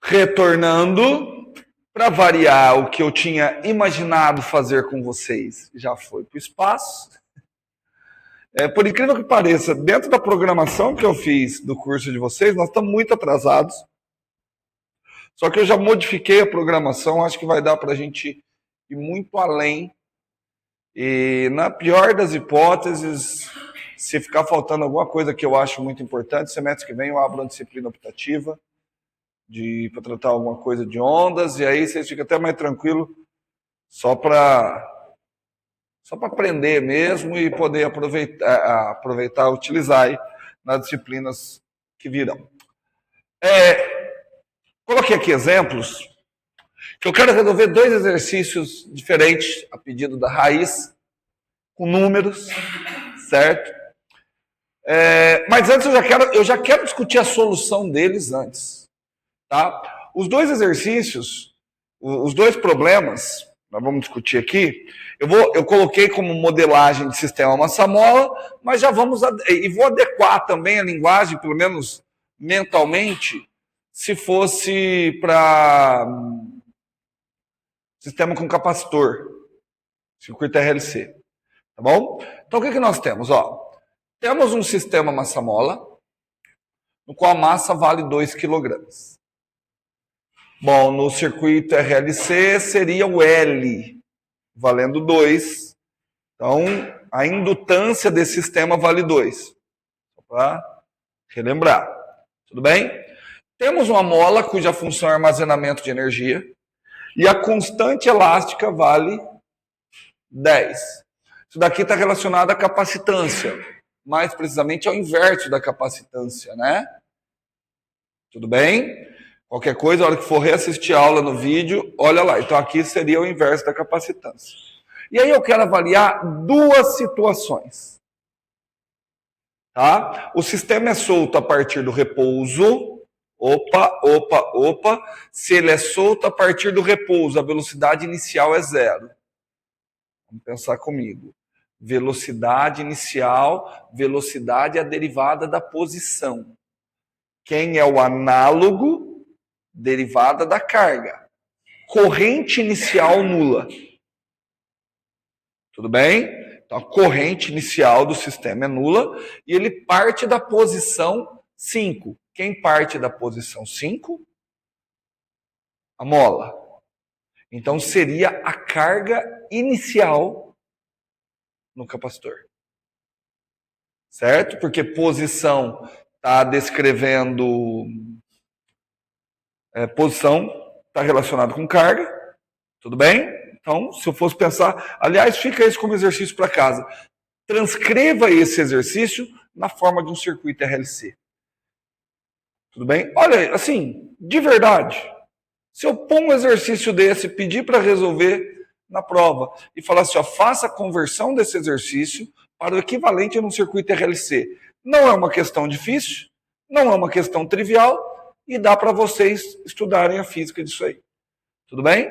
Retornando, para variar o que eu tinha imaginado fazer com vocês, já foi para o espaço. Por incrível que pareça, dentro da programação que eu fiz do curso de vocês, nós estamos muito atrasados. Só que eu já modifiquei a programação, acho que vai dar para a gente ir muito além. E na pior das hipóteses, se ficar faltando alguma coisa que eu acho muito importante, semestre que vem eu abro uma disciplina optativa para tratar alguma coisa de ondas, e aí vocês ficam até mais tranquilos, só para aprender mesmo e poder aproveitar, utilizar aí nas disciplinas que virão. Coloquei aqui exemplos, que eu quero resolver 2 exercícios diferentes, a pedido da Raiz, com números, certo? Mas antes eu já quero discutir a solução deles antes. Tá? Os 2 exercícios, os 2 problemas, nós vamos discutir aqui, eu coloquei como modelagem de sistema massa-mola, mas já vou adequar também a linguagem, pelo menos mentalmente, se fosse para sistema com capacitor, circuito RLC. Tá bom? Então o que nós temos? Temos um sistema massa-mola, no qual a massa vale 2 kg. Bom, no circuito RLC seria o L, valendo 2. Então, a indutância desse sistema vale 2. Só para relembrar. Tudo bem? Temos uma mola cuja função é armazenamento de energia. E a constante elástica vale 10. Isso daqui está relacionado à capacitância. Mais precisamente ao inverso da capacitância, né? Tudo bem? Qualquer coisa, a hora que for reassistir a aula no vídeo, olha lá. Então aqui seria o inverso da capacitância. E aí eu quero avaliar 2 situações. Tá? O sistema é solto a partir do repouso. Opa. Se ele é solto a partir do repouso, a velocidade inicial é 0. Vamos pensar comigo. Velocidade inicial, velocidade é a derivada da posição. Quem é o análogo? Derivada da carga. Corrente inicial nula. Tudo bem? Então, a corrente inicial do sistema é nula e ele parte da posição 5. Quem parte da posição 5? A mola. Então, seria a carga inicial no capacitor. Certo? Porque posição está descrevendo... posição está relacionado com carga, tudo bem? Então, se eu fosse pensar... Aliás, fica isso como exercício para casa. Transcreva esse exercício na forma de um circuito RLC. Tudo bem? Olha, assim, de verdade, se eu pôr um exercício desse, pedir para resolver na prova e falar assim, faça a conversão desse exercício para o equivalente num circuito RLC. Não é uma questão difícil, não é uma questão trivial, e dá para vocês estudarem a física disso aí. Tudo bem?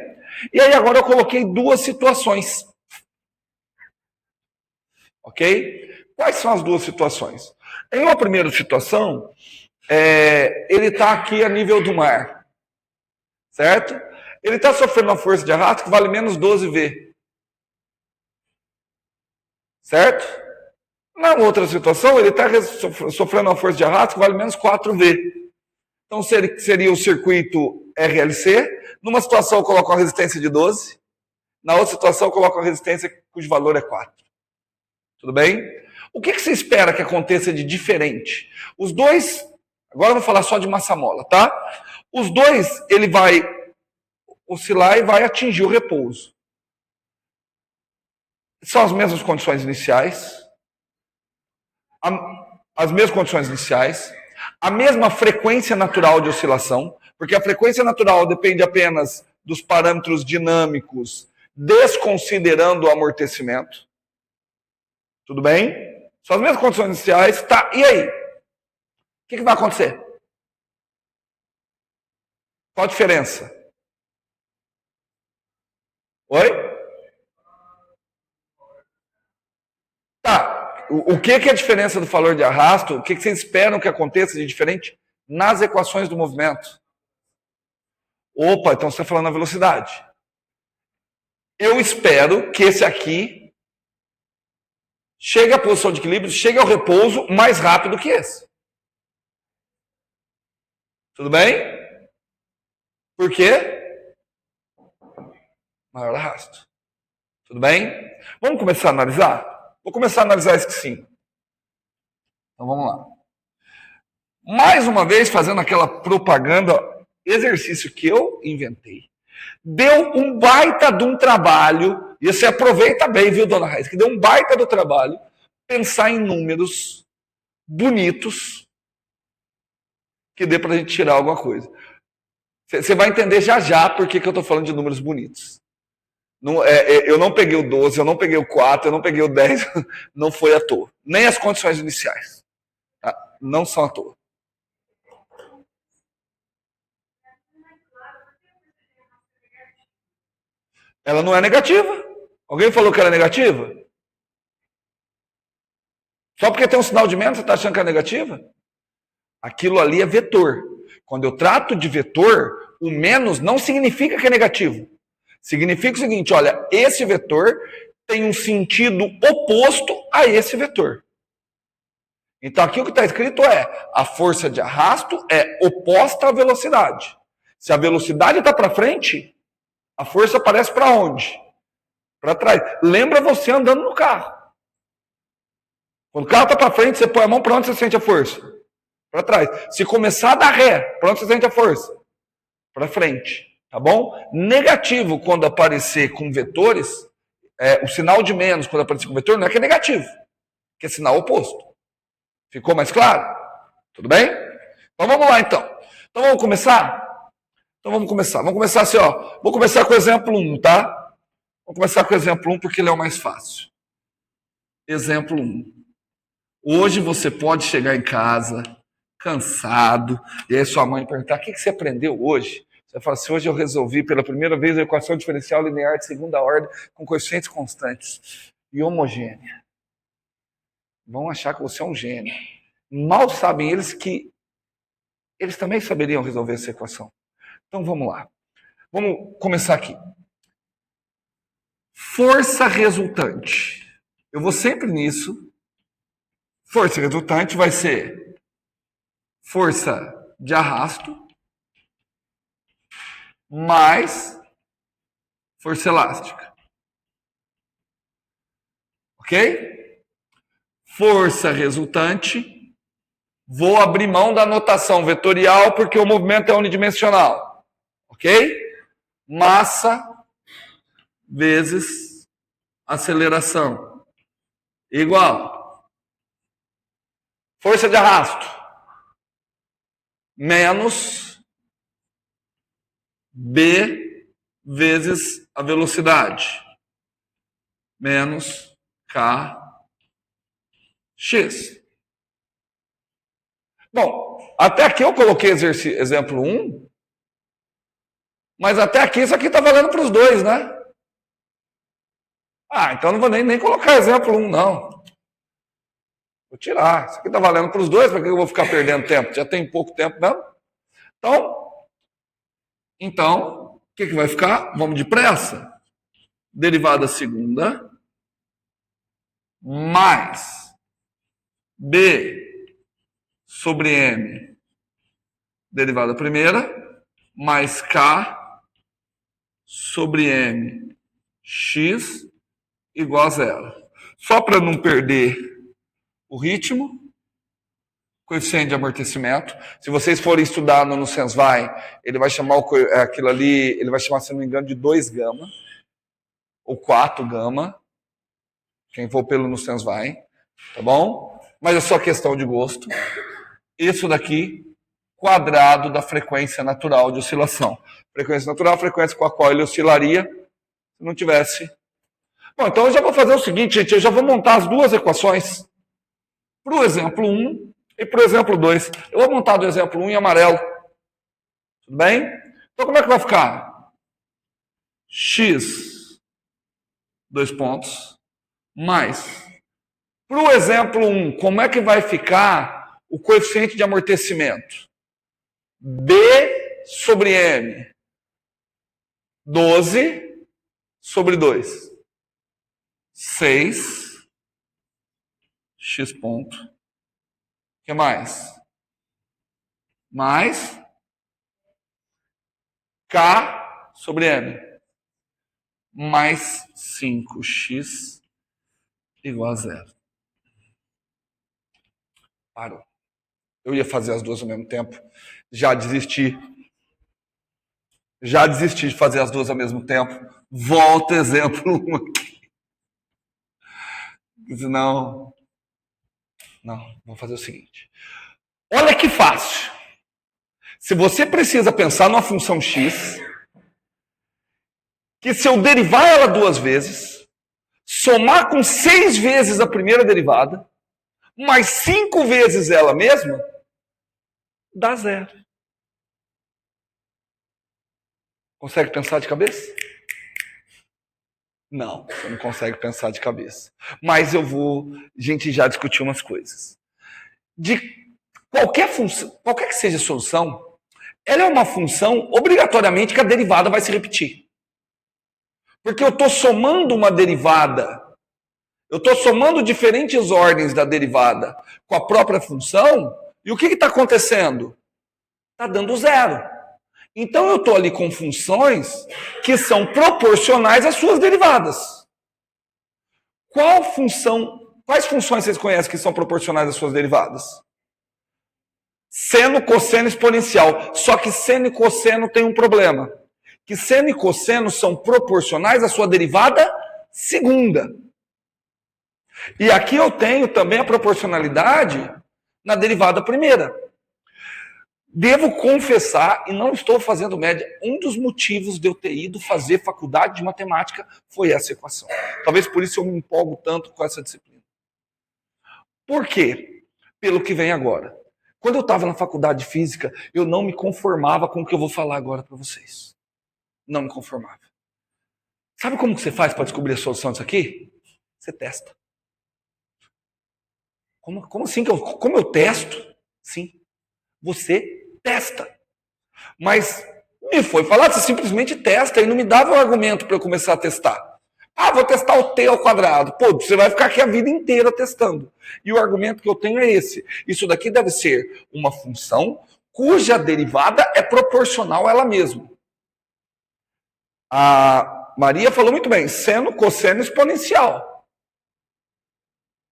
E aí agora eu coloquei 2 situações. Ok? Quais são as 2 situações? Em uma primeira situação, ele está aqui a nível do mar. Certo? Ele está sofrendo uma força de arrasto que vale menos 12V. Certo? Na outra situação, ele está sofrendo uma força de arrasto que vale menos 4V. Então, seria o circuito RLC. Numa situação, eu coloco uma resistência de 12. Na outra situação, eu coloco uma resistência cujo valor é 4. Tudo bem? O que você espera que aconteça de diferente? Os 2... Agora eu vou falar só de massa-mola, tá? Os 2, ele vai oscilar e vai atingir o repouso. São as mesmas condições iniciais. As mesmas condições iniciais. A mesma frequência natural de oscilação, porque a frequência natural depende apenas dos parâmetros dinâmicos, desconsiderando o amortecimento. Tudo bem? São as mesmas condições iniciais. Tá, e aí? O que vai acontecer? Qual a diferença? Oi? Tá. O que é a diferença do valor de arrasto? O que vocês esperam que aconteça de diferente nas equações do movimento? Opa, então você está falando a velocidade. Eu espero que esse aqui chegue à posição de equilíbrio, chegue ao repouso mais rápido que esse. Tudo bem? Por quê? Maior arrasto. Tudo bem? Vamos começar a analisar? Vou começar a analisar esse sim. Então vamos lá. Mais uma vez, fazendo aquela propaganda, exercício que eu inventei. Deu um baita de um trabalho, e você aproveita bem, viu, dona Raiz, que deu um baita do trabalho pensar em números bonitos que dê para a gente tirar alguma coisa. Você vai entender já já por que eu estou falando de números bonitos. Não, eu não peguei o 12, eu não peguei o 4, eu não peguei o 10, não foi à toa. Nem as condições iniciais. Tá? Não são à toa. Ela não é negativa. Alguém falou que ela é negativa? Só porque tem um sinal de menos, você está achando que é negativa? Aquilo ali é vetor. Quando eu trato de vetor, o menos não significa que é negativo. Significa o seguinte, olha, esse vetor tem um sentido oposto a esse vetor. Então aqui o que está escrito é, a força de arrasto é oposta à velocidade. Se a velocidade está para frente, a força aparece para onde? Para trás. Lembra você andando no carro. Quando o carro está para frente, você põe a mão, para onde você sente a força? Para trás. Se começar a dar ré, para onde você sente a força? Para frente. Tá bom? Negativo, quando aparecer com vetores, o sinal de menos, quando aparecer com vetor, não é que é negativo, que é sinal oposto. Ficou mais claro? Tudo bem? Então vamos lá, então. Então vamos começar? Então vamos começar. Vamos começar assim, ó. Vou começar com o exemplo 1, tá? Vou começar com o exemplo 1 porque ele é o mais fácil. Exemplo 1. Hoje você pode chegar em casa cansado, e aí sua mãe perguntar, o que você aprendeu hoje? Você fala assim, hoje eu resolvi pela primeira vez a equação diferencial linear de segunda ordem com coeficientes constantes e homogênea. Vão achar que você é um gênio. Mal sabem eles que eles também saberiam resolver essa equação. Então vamos lá. Vamos começar aqui. Força resultante. Eu vou sempre nisso. Força resultante vai ser força de arrasto mais força elástica. Ok? Força resultante. Vou abrir mão da notação vetorial porque o movimento é unidimensional. Ok? Massa vezes aceleração. Igual. Força de arrasto. Menos B vezes a velocidade. Menos Kx. Bom, até aqui eu coloquei exemplo 1, mas até aqui isso aqui está valendo para os dois, né? Ah, então não vou nem colocar exemplo 1, não. Vou tirar. Isso aqui está valendo para os dois, para que eu vou ficar perdendo tempo? Já tem pouco tempo mesmo. Então, o que vai ficar? Vamos depressa. Derivada segunda mais B sobre M, derivada primeira, mais K sobre M, X igual a zero. Só para não perder o ritmo, coeficiente de amortecimento. Se vocês forem estudar no Sensvai, ele vai chamar aquilo ali, ele vai chamar, se não me engano, de 2 gama, ou 4 gama, quem for pelo no Sensvai, tá bom? Mas é só questão de gosto. Isso daqui, quadrado da frequência natural de oscilação. Frequência natural, frequência com a qual ele oscilaria se não tivesse. Bom, então eu já vou fazer o seguinte, gente, eu já vou montar as duas equações para o exemplo 1 e para o exemplo 2. Eu vou montar do exemplo 1 em amarelo. Tudo bem? Então como é que vai ficar? X, 2 pontos, mais. Para o exemplo 1, como é que vai ficar o coeficiente de amortecimento? B sobre M. 12 sobre 2. 6 x ponto. O que mais? Mais K sobre M. Mais 5x igual a 0. Parou. Eu ia fazer as duas ao mesmo tempo. Já desisti. Já desisti de fazer as duas ao mesmo tempo. Volta exemplo 1 aqui. Não, vamos fazer o seguinte. Olha que fácil. Se você precisa pensar numa função x, que se eu derivar ela 2 vezes, somar com 6 vezes a primeira derivada, mais 5 vezes ela mesma, dá 0. Consegue pensar de cabeça? Não, você não consegue pensar de cabeça. Mas a gente já discutiu umas coisas. De qualquer função, qualquer que seja a solução, ela é uma função, obrigatoriamente, que a derivada vai se repetir. Porque eu estou somando uma derivada, eu estou somando diferentes ordens da derivada com a própria função, e o que está acontecendo? Está dando 0. Então eu estou ali com funções que são proporcionais às suas derivadas. Quais funções vocês conhecem que são proporcionais às suas derivadas? Seno, cosseno, exponencial. Só que seno e cosseno tem um problema. Que seno e cosseno são proporcionais à sua derivada segunda. E aqui eu tenho também a proporcionalidade na derivada primeira. Devo confessar, e não estou fazendo média, um dos motivos de eu ter ido fazer faculdade de matemática foi essa equação. Talvez por isso eu me empolgo tanto com essa disciplina. Por quê? Pelo que vem agora. Quando eu estava na faculdade de física, eu não me conformava com o que eu vou falar agora para vocês. Não me conformava. Sabe como que você faz para descobrir a solução disso aqui? Você testa. Como assim? Como eu testo? Sim. Você testa. Mas me foi falado, você simplesmente testa e não me dava um argumento para eu começar a testar. Ah, vou testar o t ao quadrado. Pô, você vai ficar aqui a vida inteira testando. E o argumento que eu tenho é esse. Isso daqui deve ser uma função cuja derivada é proporcional a ela mesma. A Maria falou muito bem, seno, cosseno, exponencial.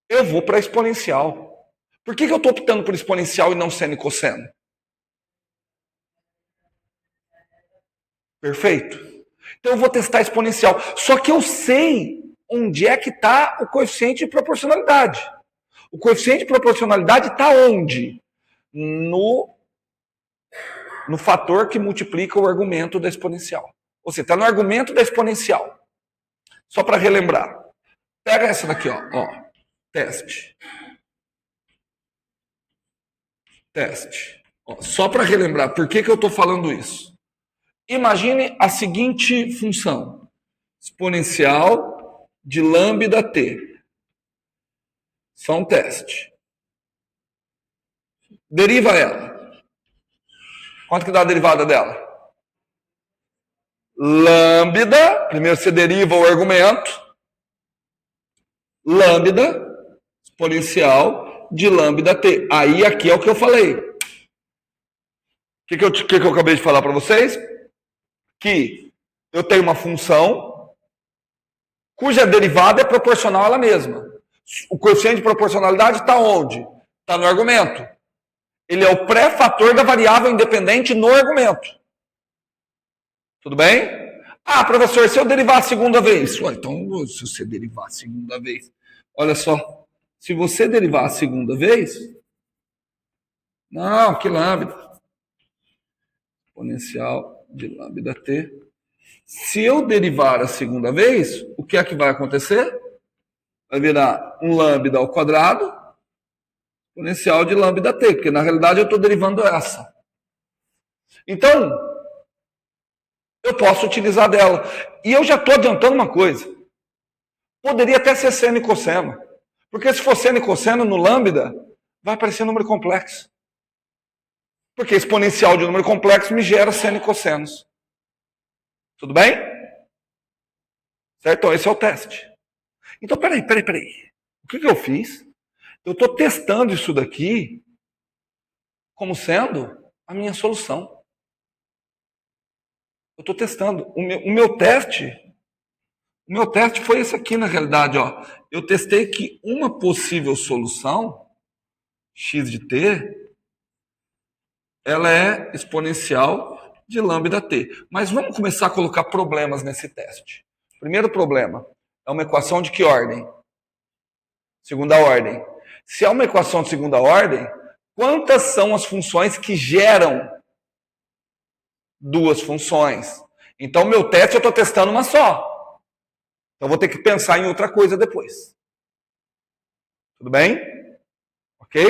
Eu vou para exponencial. Por que eu estou optando por exponencial e não seno e cosseno? Perfeito? Então eu vou testar exponencial. Só que eu sei onde é que está o coeficiente de proporcionalidade. O coeficiente de proporcionalidade está onde? No fator que multiplica o argumento da exponencial. Ou seja, está no argumento da exponencial. Só para relembrar. Pega essa daqui, ó. Teste. Teste. Só para relembrar, por que eu estou falando isso? Imagine a seguinte função. Exponencial de lambda t. Só um teste. Deriva ela. Quanto que dá a derivada dela? Lambda. Primeiro você deriva o argumento. Lambda exponencial de lambda t. Aí aqui é o que eu falei. O que eu acabei de falar para vocês? Que eu tenho uma função cuja derivada é proporcional a ela mesma. O coeficiente de proporcionalidade está onde? Está no argumento. Ele é o pré-fator da variável independente no argumento. Tudo bem? Ah, professor, se eu derivar a segunda vez. Então, se você derivar a segunda vez. Olha só. Se você derivar a segunda vez. Não, que lambda. Exponencial de lambda t. Se eu derivar a segunda vez, o que é que vai acontecer? Vai virar um lambda ao quadrado, exponencial de lambda t, porque na realidade eu estou derivando essa. Então, eu posso utilizar dela. E eu já estou adiantando uma coisa. Poderia até ser seno e cosseno. Porque se for seno e cosseno no lambda, vai aparecer número complexo. Porque exponencial de número complexo me gera seno e cossenos. Tudo bem? Certo? Então, esse é o teste. Então, peraí. O que eu fiz? Eu estou testando isso daqui como sendo a minha solução. Eu estou testando. O meu teste foi esse aqui, na realidade. Ó. Eu testei que uma possível solução, x de t, ela é exponencial de lambda t. Mas vamos começar a colocar problemas nesse teste. Primeiro problema é uma equação de que ordem? Segunda ordem. Se é uma equação de segunda ordem, quantas são as funções que geram duas funções? Então, meu teste eu estou testando uma só. Então, vou ter que pensar em outra coisa depois. Tudo bem? Ok?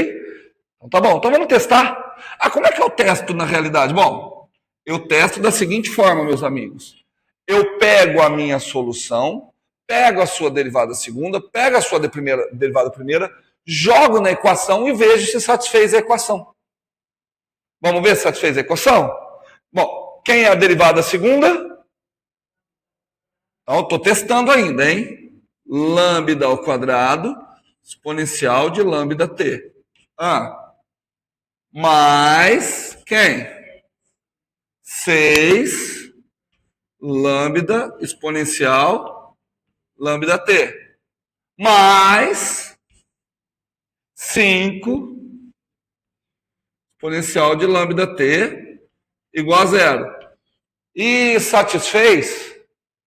Então, tá bom. Então, vamos testar. Como é que eu testo na realidade? Bom, eu testo da seguinte forma, meus amigos. Eu pego a minha solução, pego a sua derivada segunda, pego a sua derivada primeira, jogo na equação e vejo se satisfez a equação. Vamos ver se satisfez a equação? Bom, quem é a derivada segunda? Então, estou testando ainda, hein? Lambda ao quadrado exponencial de lambda t. Mais quem? 6 lambda exponencial lambda t. Mais 5 exponencial de lambda t igual a 0. E satisfez?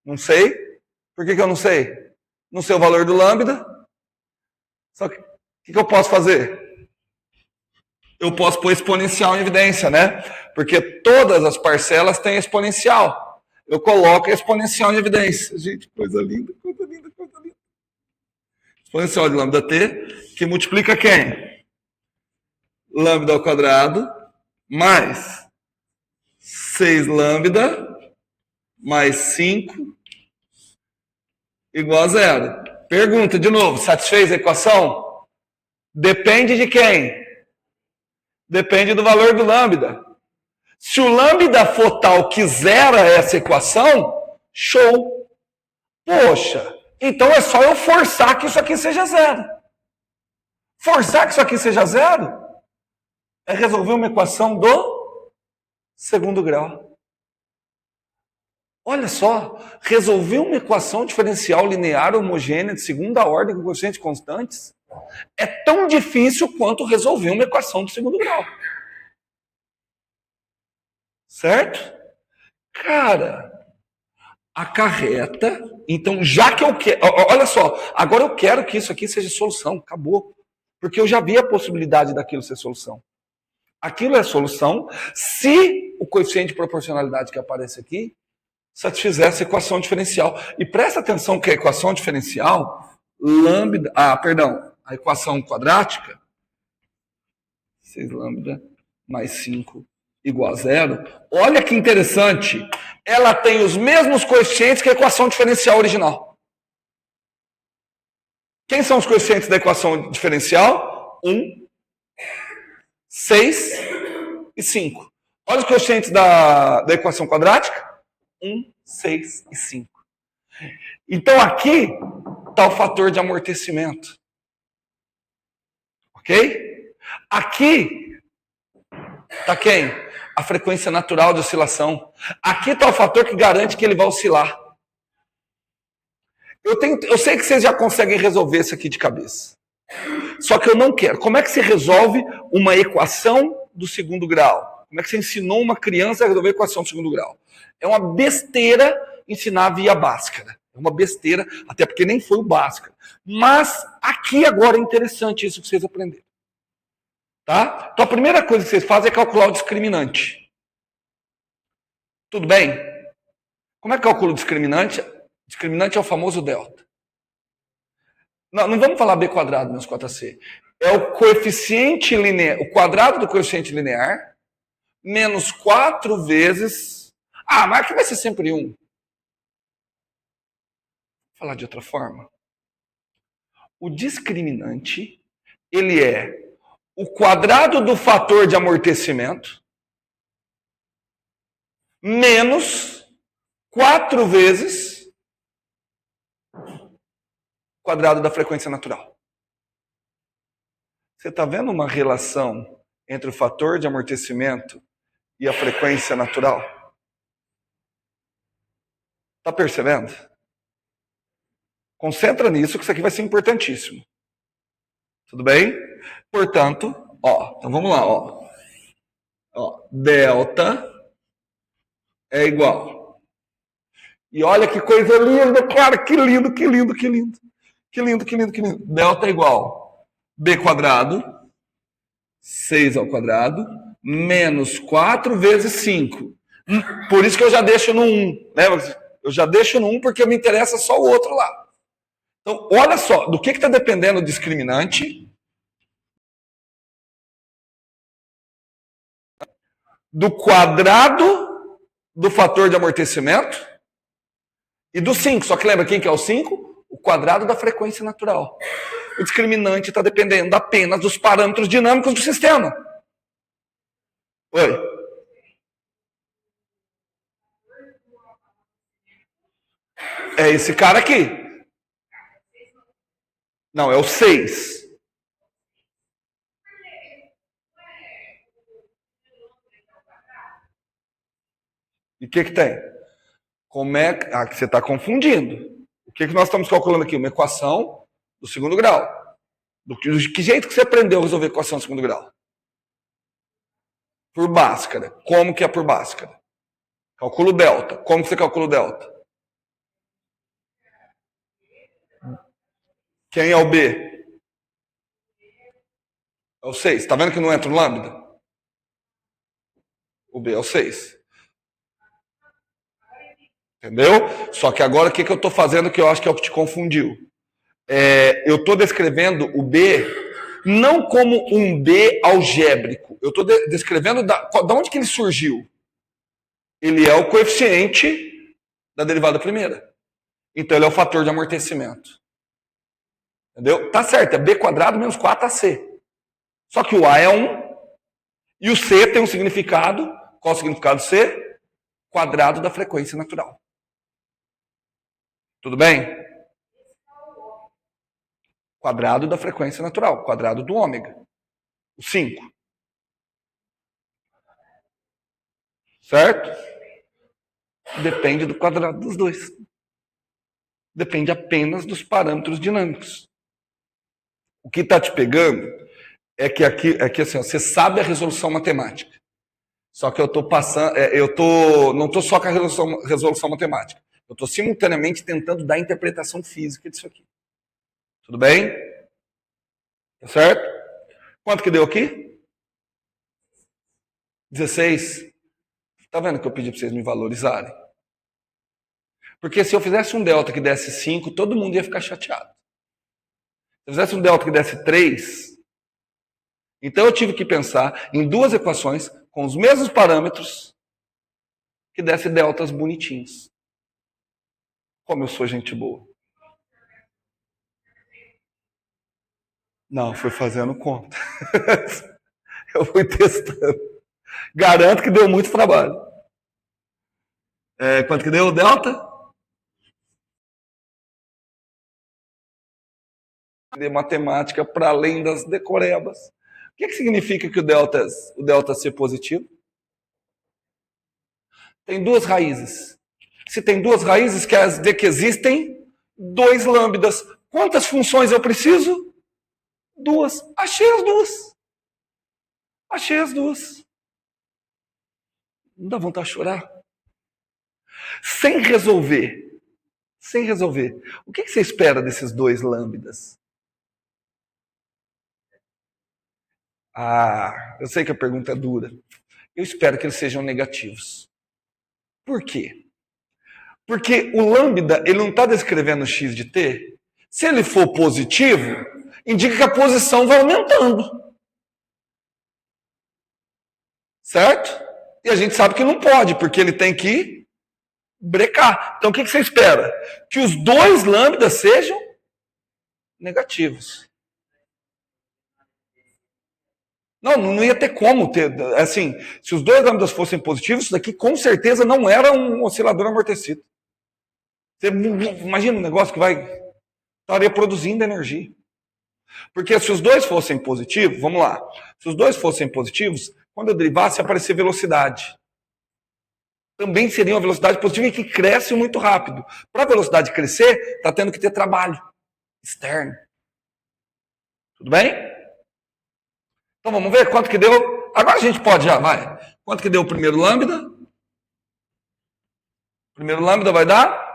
Não sei. Por que eu não sei? Não sei o valor do lambda. Só que o que eu posso fazer? Eu posso pôr exponencial em evidência, né? Porque todas as parcelas têm exponencial. Eu coloco a exponencial em evidência. Gente, coisa linda. Exponencial de lambda t, que multiplica quem? Lambda ao quadrado, mais 6 lambda, mais 5, igual a 0. Pergunta de novo, satisfez a equação? Depende de quem? Depende do valor do lambda. Se o lambda for tal que zera essa equação, show. Poxa, então é só eu forçar que isso aqui seja zero. Forçar que isso aqui seja zero é resolver uma equação do segundo grau. Olha só, resolver uma equação diferencial linear homogênea de segunda ordem com coeficientes constantes é tão difícil quanto resolver uma equação de segundo grau. Certo? Cara, acarreta. Então, já que eu quero. Olha só, agora eu quero que isso aqui seja solução. Acabou. Porque eu já vi a possibilidade daquilo ser solução. Aquilo é solução se o coeficiente de proporcionalidade que aparece aqui satisfizesse a equação diferencial. E presta atenção que a equação diferencial, lambda. A equação quadrática, 6 lambda mais 5 igual a 0. Olha que interessante. Ela tem os mesmos coeficientes que a equação diferencial original. Quem são os coeficientes da equação diferencial? 1, 6 e 5. Olha os coeficientes da equação quadrática. 1, 6 e 5. Então aqui está o fator de amortecimento. Ok? Aqui está quem? A frequência natural de oscilação. Aqui está o fator que garante que ele vai oscilar. Eu sei que vocês já conseguem resolver isso aqui de cabeça. Só que eu não quero. Como é que se resolve uma equação do segundo grau? Como é que você ensinou uma criança a resolver a equação do segundo grau? É uma besteira ensinar via Bhaskara. É uma besteira, até porque nem foi o Bhaskara. Mas aqui agora é interessante isso que vocês aprenderam. Tá? Então a primeira coisa que vocês fazem é calcular o discriminante. Tudo bem? Como é que calcula o discriminante? O discriminante é o famoso delta. Não vamos falar b quadrado menos 4ac. É o coeficiente linear, o quadrado do coeficiente linear, menos 4 vezes... mas aqui vai ser sempre 1. Vou falar de outra forma. O discriminante, ele é o quadrado do fator de amortecimento menos 4 vezes o quadrado da frequência natural. Você está vendo uma relação entre o fator de amortecimento e a frequência natural? Está percebendo? Concentra nisso, que isso aqui vai ser importantíssimo. Tudo bem? Portanto, então vamos lá, delta é igual. E olha que coisa linda, cara, que lindo, que lindo, que lindo. Que lindo, que lindo, que lindo. Delta é igual b quadrado, 6 ao quadrado, menos 4 vezes 5. Por isso que eu já deixo no 1. Lembra? Eu já deixo no 1 porque me interessa só o outro lá. Então, olha só, do que está dependendo o discriminante? Do quadrado do fator de amortecimento e do 5. Só que lembra quem que é o 5? O quadrado da frequência natural. O discriminante está dependendo apenas dos parâmetros dinâmicos do sistema. Oi? É esse cara aqui. Não, é o 6. E o que tem? Como é que você está confundindo? O que nós estamos calculando aqui? Uma equação do segundo grau. De que jeito que você aprendeu a resolver a equação do segundo grau? Por Bhaskara. Como que é por Bhaskara? Calculo delta. Como que você calcula o delta? Quem é o B? É o 6. Está vendo que não entra no lambda? O B é o 6. Entendeu? Só que agora o que eu estou fazendo que eu acho que é o que te confundiu? Eu estou descrevendo o B não como um B algébrico. Eu estou descrevendo da onde que ele surgiu. Ele é o coeficiente da derivada primeira. Então ele é o fator de amortecimento. Entendeu? Tá certo, é B quadrado menos 4AC. Só que o A é 1 e o C tem um significado. Qual é o significado do C? Quadrado da frequência natural. Tudo bem? Quadrado da frequência natural, quadrado do ômega. O 5. Certo? Depende do quadrado dos dois. Depende apenas dos parâmetros dinâmicos. O que está te pegando é que aqui assim, você sabe a resolução matemática. Só que eu estou passando, não estou só com a resolução matemática. Eu estou simultaneamente tentando dar interpretação física disso aqui. Tudo bem? Tá certo? Quanto que deu aqui? 16. Tá vendo que eu pedi para vocês me valorizarem? Porque se eu fizesse um delta que desse 5, todo mundo ia ficar chateado. Se eu fizesse um delta que desse 3, então eu tive que pensar em duas equações com os mesmos parâmetros que desse deltas bonitinhos. Como eu sou gente boa. Não, fui fazendo conta. Eu fui testando. Garanto que deu muito trabalho. Quanto que deu o delta? De matemática para além das decorebas. O que significa que o delta ser positivo? Tem duas raízes. Se tem duas raízes, quer dizer que existem 2 lambdas. Quantas funções eu preciso? 2. Achei as duas. Achei as duas. Não dá vontade de chorar? Sem resolver. O que você espera desses 2 lambdas? Eu sei que a pergunta é dura. Eu espero que eles sejam negativos. Por quê? Porque o lambda, ele não está descrevendo x de t. Se ele for positivo, indica que a posição vai aumentando. Certo? E a gente sabe que não pode, porque ele tem que brecar. Então o que você espera? Que os 2 lambdas sejam negativos. Não ia ter como ter. Assim, se os dois lambdas fossem positivos, isso daqui com certeza não era um oscilador amortecido. Você imagina um negócio que estaria produzindo energia. Porque se os dois fossem positivos, vamos lá. Se os dois fossem positivos, quando eu derivasse, aparecer velocidade. Também seria uma velocidade positiva e que cresce muito rápido. Para a velocidade crescer, está tendo que ter trabalho externo. Tudo bem? Então vamos ver quanto que deu. Agora a gente pode já, vai. Quanto que deu o primeiro lambda? O primeiro lambda vai dar?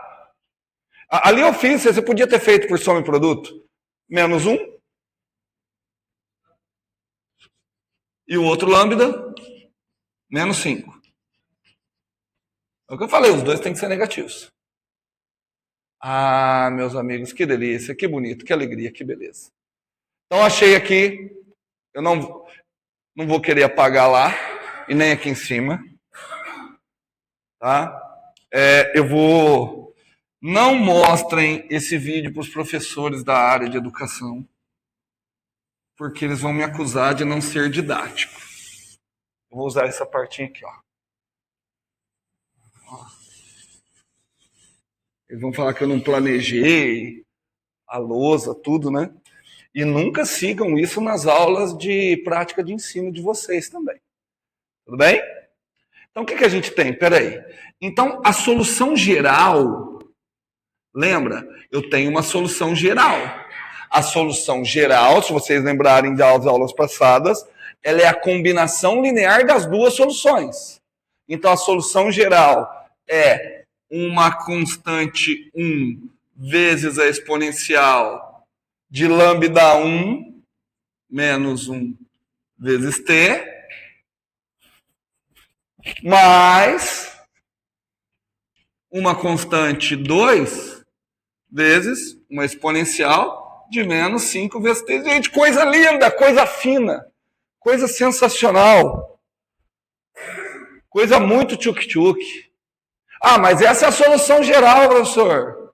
Ali eu fiz, você podia ter feito por soma e produto. Menos 1. E o outro lambda, menos 5. É o que eu falei, os dois têm que ser negativos. Ah, meus amigos, que delícia, que bonito, que alegria, que beleza. Então achei aqui, eu não vou querer apagar lá, e nem aqui em cima. Tá? Eu vou... Não mostrem esse vídeo para os professores da área de educação, porque eles vão me acusar de não ser didático. Eu vou usar essa partinha aqui, ó. Eles vão falar que eu não planejei a lousa, tudo, né? E nunca sigam isso nas aulas de prática de ensino de vocês também. Tudo bem? Então, o que a gente tem? Peraí. Então, a solução geral... Lembra? Eu tenho uma solução geral. A solução geral, se vocês lembrarem das aulas passadas, ela é a combinação linear das duas soluções. Então, a solução geral é uma constante 1 vezes a exponencial de lambda 1 menos 1 vezes t, mais uma constante 2 vezes uma exponencial de menos 5 vezes t. Gente, coisa linda, coisa fina, coisa sensacional, coisa muito tchuk-tchuk. Ah, mas essa é a solução geral, professor.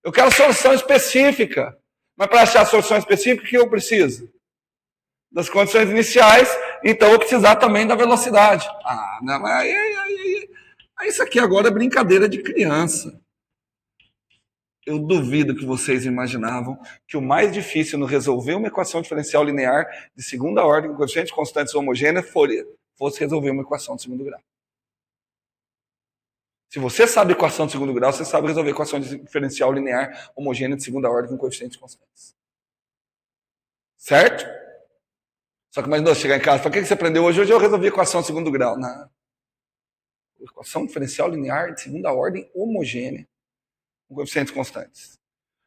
Eu quero solução específica. Mas para achar a solução específica, o que eu preciso? Das condições iniciais, então eu vou precisar também da velocidade. Ah, não, isso aqui agora é brincadeira de criança. Eu duvido que vocês imaginavam que o mais difícil no resolver uma equação diferencial linear de segunda ordem com coeficientes constantes homogêneas fosse resolver uma equação de segundo grau. Se você sabe equação de segundo grau, você sabe resolver equação diferencial linear homogênea de segunda ordem com coeficientes constantes. Certo? Só que imagina, chegar em casa, para que você aprendeu hoje? Hoje eu resolvi equação de segundo grau. Não. Equação diferencial linear de segunda ordem homogênea com coeficientes constantes.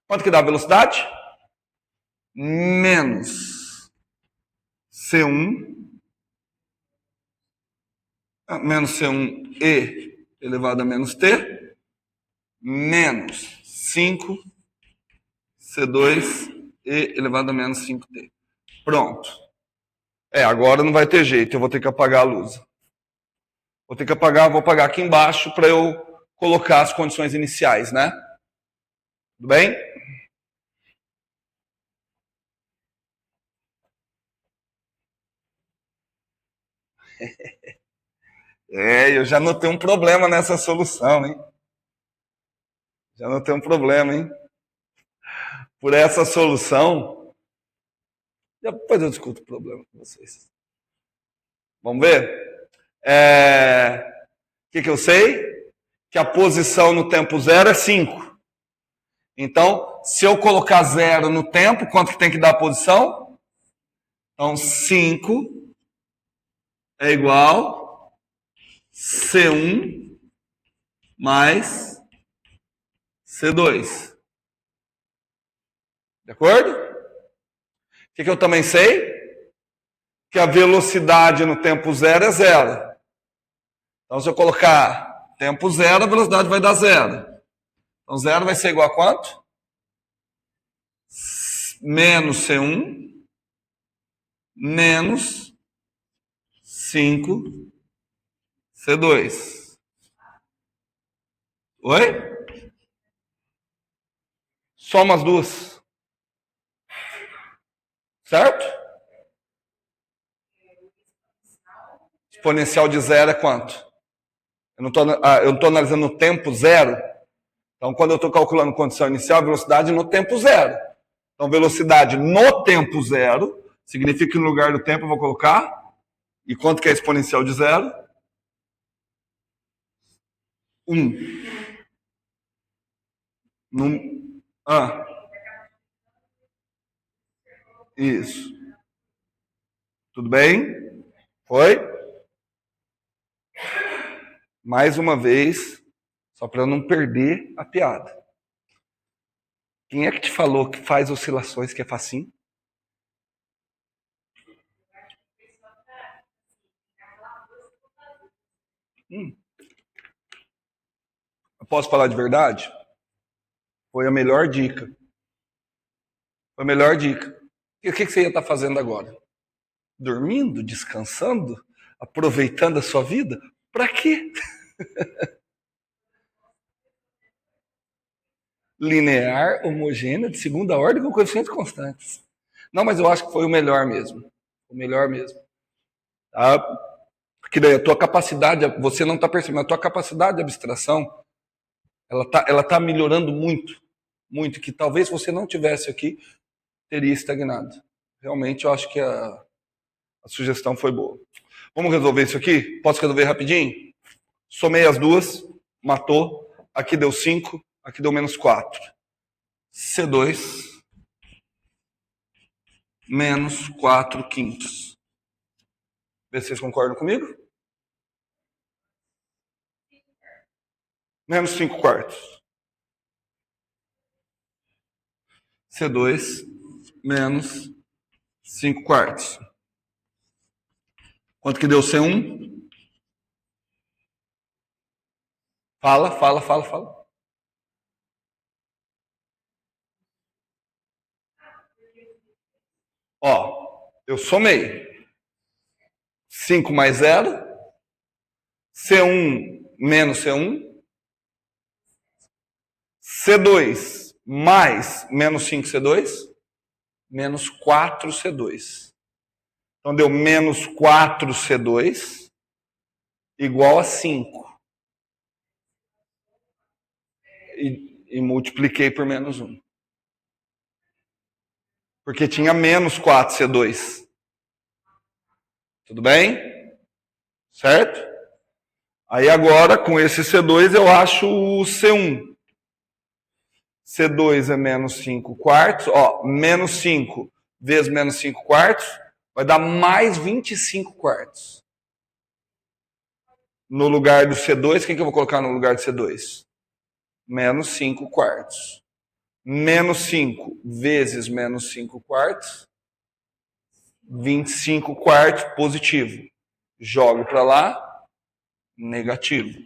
Quanto que dá a velocidade? Menos C1 menos C1e elevado a menos t menos 5 C2e elevado a menos 5t. Pronto. Agora não vai ter jeito, eu vou ter que apagar a luz. Vou apagar aqui embaixo para eu colocar as condições iniciais, né? Tudo bem? Eu já notei um problema nessa solução, hein? Já notei um problema, hein? Por essa solução, depois eu discuto o problema com vocês. Vamos ver? O que eu sei? Que a posição no tempo zero é 5. Então, se eu colocar 0 no tempo, quanto que tem que dar a posição? Então, 5 é igual C1 mais C2. De acordo? O que eu também sei? Que a velocidade no tempo zero é 0. Então, se eu colocar tempo 0, a velocidade vai dar 0. Então, 0 vai ser igual a quanto? Menos C1 menos 5 C2. Oi? Soma as duas. Certo? exponencial de zero é quanto? Eu não estou analisando no tempo zero. Então, quando eu estou calculando condição inicial, velocidade no tempo zero. Então, velocidade no tempo zero significa que no lugar do tempo eu vou colocar. E quanto que é exponencial de zero? 1. Isso. Tudo bem? Foi? Mais uma vez, só para eu não perder a piada. Quem é que te falou que faz oscilações que é facinho? Eu posso falar de verdade? Foi a melhor dica. Foi a melhor dica. E o que você ia estar fazendo agora? Dormindo? Descansando? Aproveitando a sua vida? Para quê? Linear, homogênea, de segunda ordem com coeficientes constantes. Não, mas eu acho que foi o melhor mesmo. O melhor mesmo. Tá? Porque daí a tua capacidade, você não está percebendo, a tua capacidade de abstração, ela tá melhorando muito. Muito. Que talvez você não tivesse aqui, teria estagnado. Realmente eu acho que a sugestão foi boa. Vamos resolver isso aqui? Posso resolver rapidinho? Somei as duas, matou. Aqui deu 5, aqui deu menos 4. C2 menos 4 quintos. Vê se vocês concordam comigo? Menos 5 quartos. C2 menos 5 quartos. Quanto que deu C1? Fala. Ó, eu somei. 5 mais 0. C1 menos C1. C2 mais menos 5C2. Menos 4C2. Então deu menos 4C2 igual a 5. E multipliquei por menos 1. Porque tinha menos 4C2. Tudo bem? Certo? Aí agora, com esse C2, eu acho o C1. C2 é menos 5 quartos. Ó, menos 5 vezes menos 5 quartos vai dar mais 25 quartos. No lugar do C2, o que eu vou colocar no lugar do C2? Menos 5 quartos. Menos 5 vezes menos 5 quartos. 25 quartos positivo. Jogo para lá, negativo.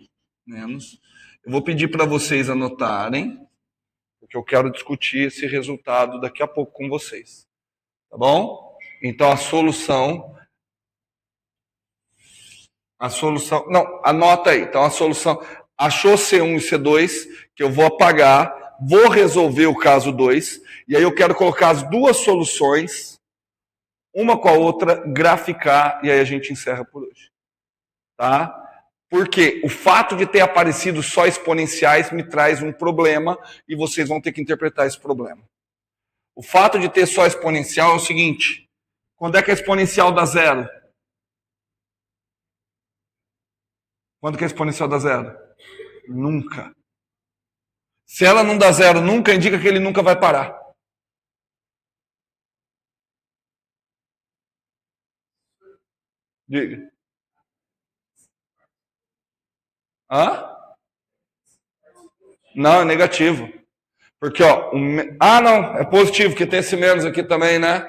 Menos. Eu vou pedir para vocês anotarem, porque eu quero discutir esse resultado daqui a pouco com vocês. Tá bom? Então a solução. Não, anota aí. Então a solução. Achou C1 e C2, que eu vou apagar, vou resolver o caso 2, e aí eu quero colocar as duas soluções, uma com a outra, graficar, e aí a gente encerra por hoje. Tá? Porque o fato de ter aparecido só exponenciais me traz um problema, e vocês vão ter que interpretar esse problema. O fato de ter só exponencial é o seguinte: quando é que a exponencial dá zero? Quando que a exponencial dá zero? Nunca. Se ela não dá zero nunca, indica que ele nunca vai parar. Diga. Hã? Não, é negativo. Porque, ó, não, é positivo, que tem esse menos aqui também, né?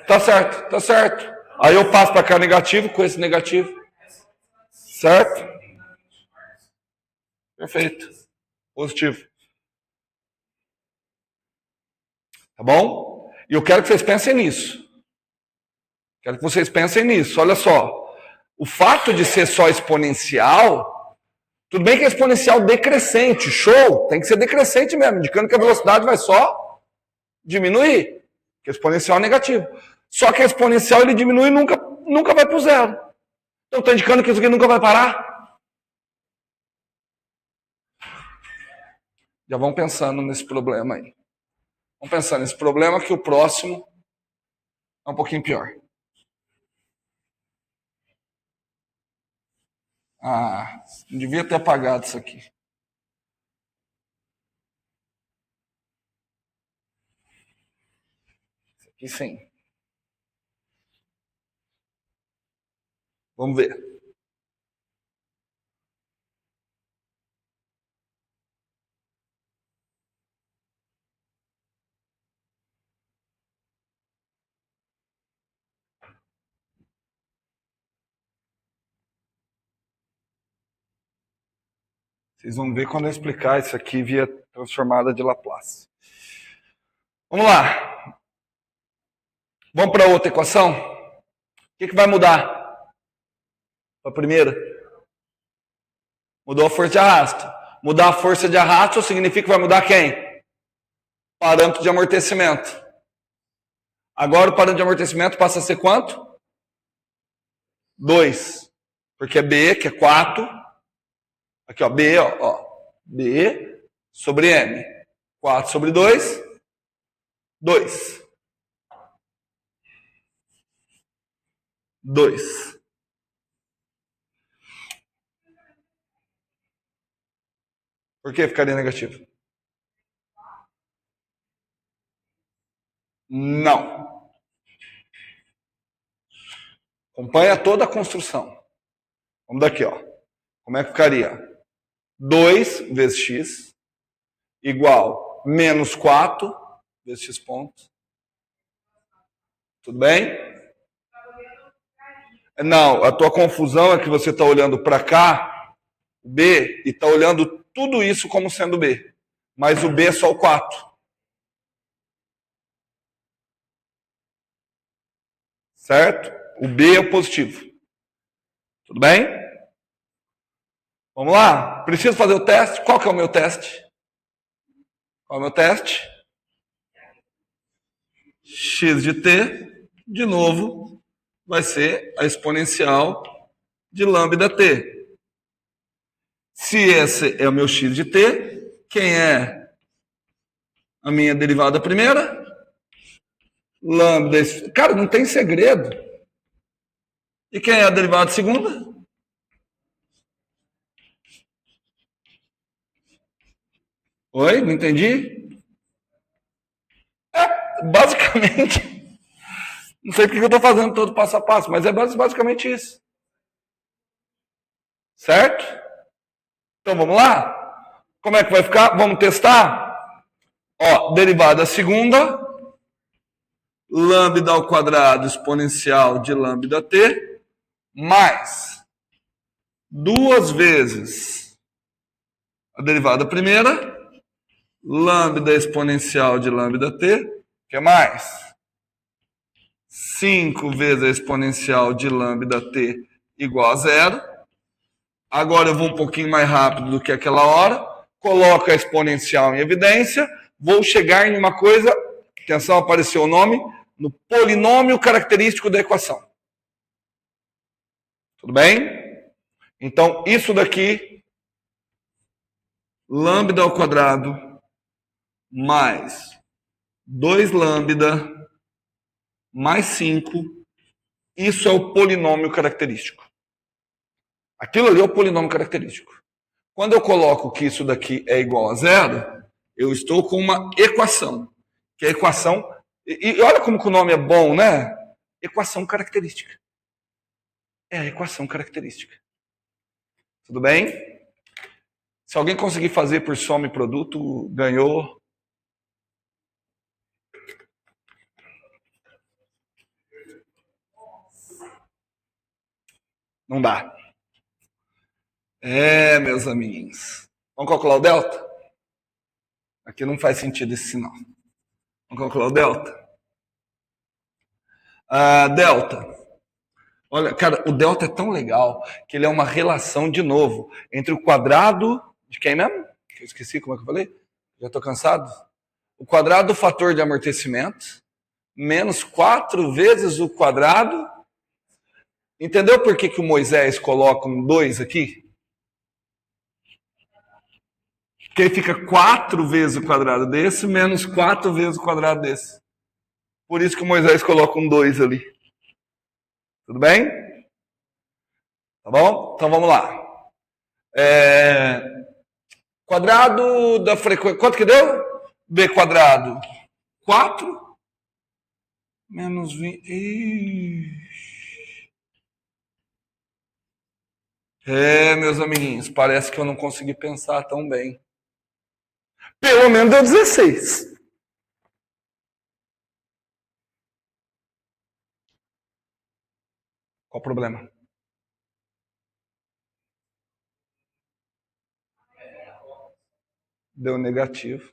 Tá certo. Aí eu passo para cá negativo com esse negativo. Certo? Perfeito. Positivo. Tá bom? E eu quero que vocês pensem nisso. Quero que vocês pensem nisso. Olha só. O fato de ser só exponencial, tudo bem que é exponencial decrescente, show, tem que ser decrescente mesmo, indicando que a velocidade vai só diminuir. Porque exponencial é negativo. Só que a exponencial ele diminui e nunca vai para o zero. Então está indicando que isso aqui nunca vai parar? Já vão pensando nesse problema aí. Vamos pensar nesse problema que o próximo é um pouquinho pior. Ah, não devia ter apagado isso aqui. Isso aqui sim. Vamos ver. Vocês vão ver quando eu explicar isso aqui via transformada de Laplace. Vamos lá. Vamos para outra equação? O que vai mudar? A primeira. Mudou a força de arrasto. Mudar a força de arrasto significa que vai mudar quem? Parâmetro de amortecimento. Agora o parâmetro de amortecimento passa a ser quanto? 2. Porque é B, que é 4. Aqui, ó, B, ó. B sobre M. 4 sobre 2. 2. 2. Por que ficaria negativo? Não. Acompanha toda a construção. Vamos daqui, ó. Como é que ficaria? 2 vezes x igual menos 4 vezes x pontos. Tudo bem? Não, a tua confusão é que você está olhando para cá, o B, e está olhando tudo isso como sendo B. Mas o B é só o 4. Certo? O B é o positivo. Tudo bem? Vamos lá? Preciso fazer o teste? Qual que é o meu teste? Qual é o meu teste? X de t, de novo, vai ser a exponencial de lambda t. Se esse é o meu x de t, quem é a minha derivada primeira? Lambda. Cara, não tem segredo. E quem é a derivada segunda? Oi? Não entendi? Basicamente. Não sei porque eu estou fazendo todo passo a passo, mas é basicamente isso. Certo? Então vamos lá? Como é que vai ficar? Vamos testar? Ó, derivada segunda, lambda ao quadrado exponencial de lambda t, mais 2 vezes a derivada primeira, lambda exponencial de lambda t, que é mais 5 vezes a exponencial de lambda t igual a 0. Agora eu vou um pouquinho mais rápido do que aquela hora, coloco a exponencial em evidência, vou chegar em uma coisa, atenção, apareceu o nome, no polinômio característico da equação. Tudo bem? Então, isso daqui, lambda ao quadrado mais 2 lambda mais 5, isso é o polinômio característico. Aquilo ali é o polinômio característico. Quando eu coloco que isso daqui é igual a 0, eu estou com uma equação. Que é a equação... E olha como que o nome é bom, né? Equação característica. É a equação característica. Tudo bem? Se alguém conseguir fazer por soma e produto, ganhou. Não dá. Meus amiguinhos. Vamos calcular o delta? Aqui não faz sentido esse sinal. Vamos calcular o delta? Delta. Olha, cara, o delta é tão legal que ele é uma relação, de novo, entre o quadrado de quem mesmo? Eu esqueci como é que eu falei. Já estou cansado. O quadrado do fator de amortecimento menos 4 vezes o quadrado. Entendeu por que o Moisés coloca um 2 aqui? Porque aí fica 4 vezes o quadrado desse, menos 4 vezes o quadrado desse. Por isso que o Moisés coloca um 2 ali. Tudo bem? Tá bom? Então vamos lá. Quadrado da frequência. Quanto que deu? B quadrado. 4 menos 20. Meus amiguinhos, parece que eu não consegui pensar tão bem. Pelo menos deu 16. Qual o problema? Deu negativo.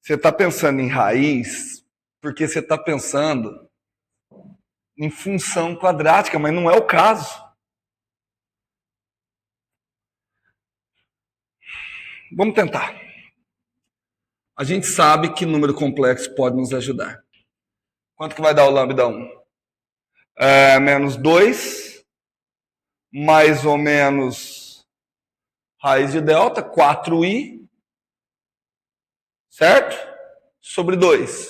Você está pensando em raiz porque você está pensando em função quadrática, mas não é o caso. Vamos tentar. A gente sabe que número complexo pode nos ajudar. Quanto que vai dar o lambda 1? Menos 2, mais ou menos raiz de delta, 4i, certo? Sobre 2.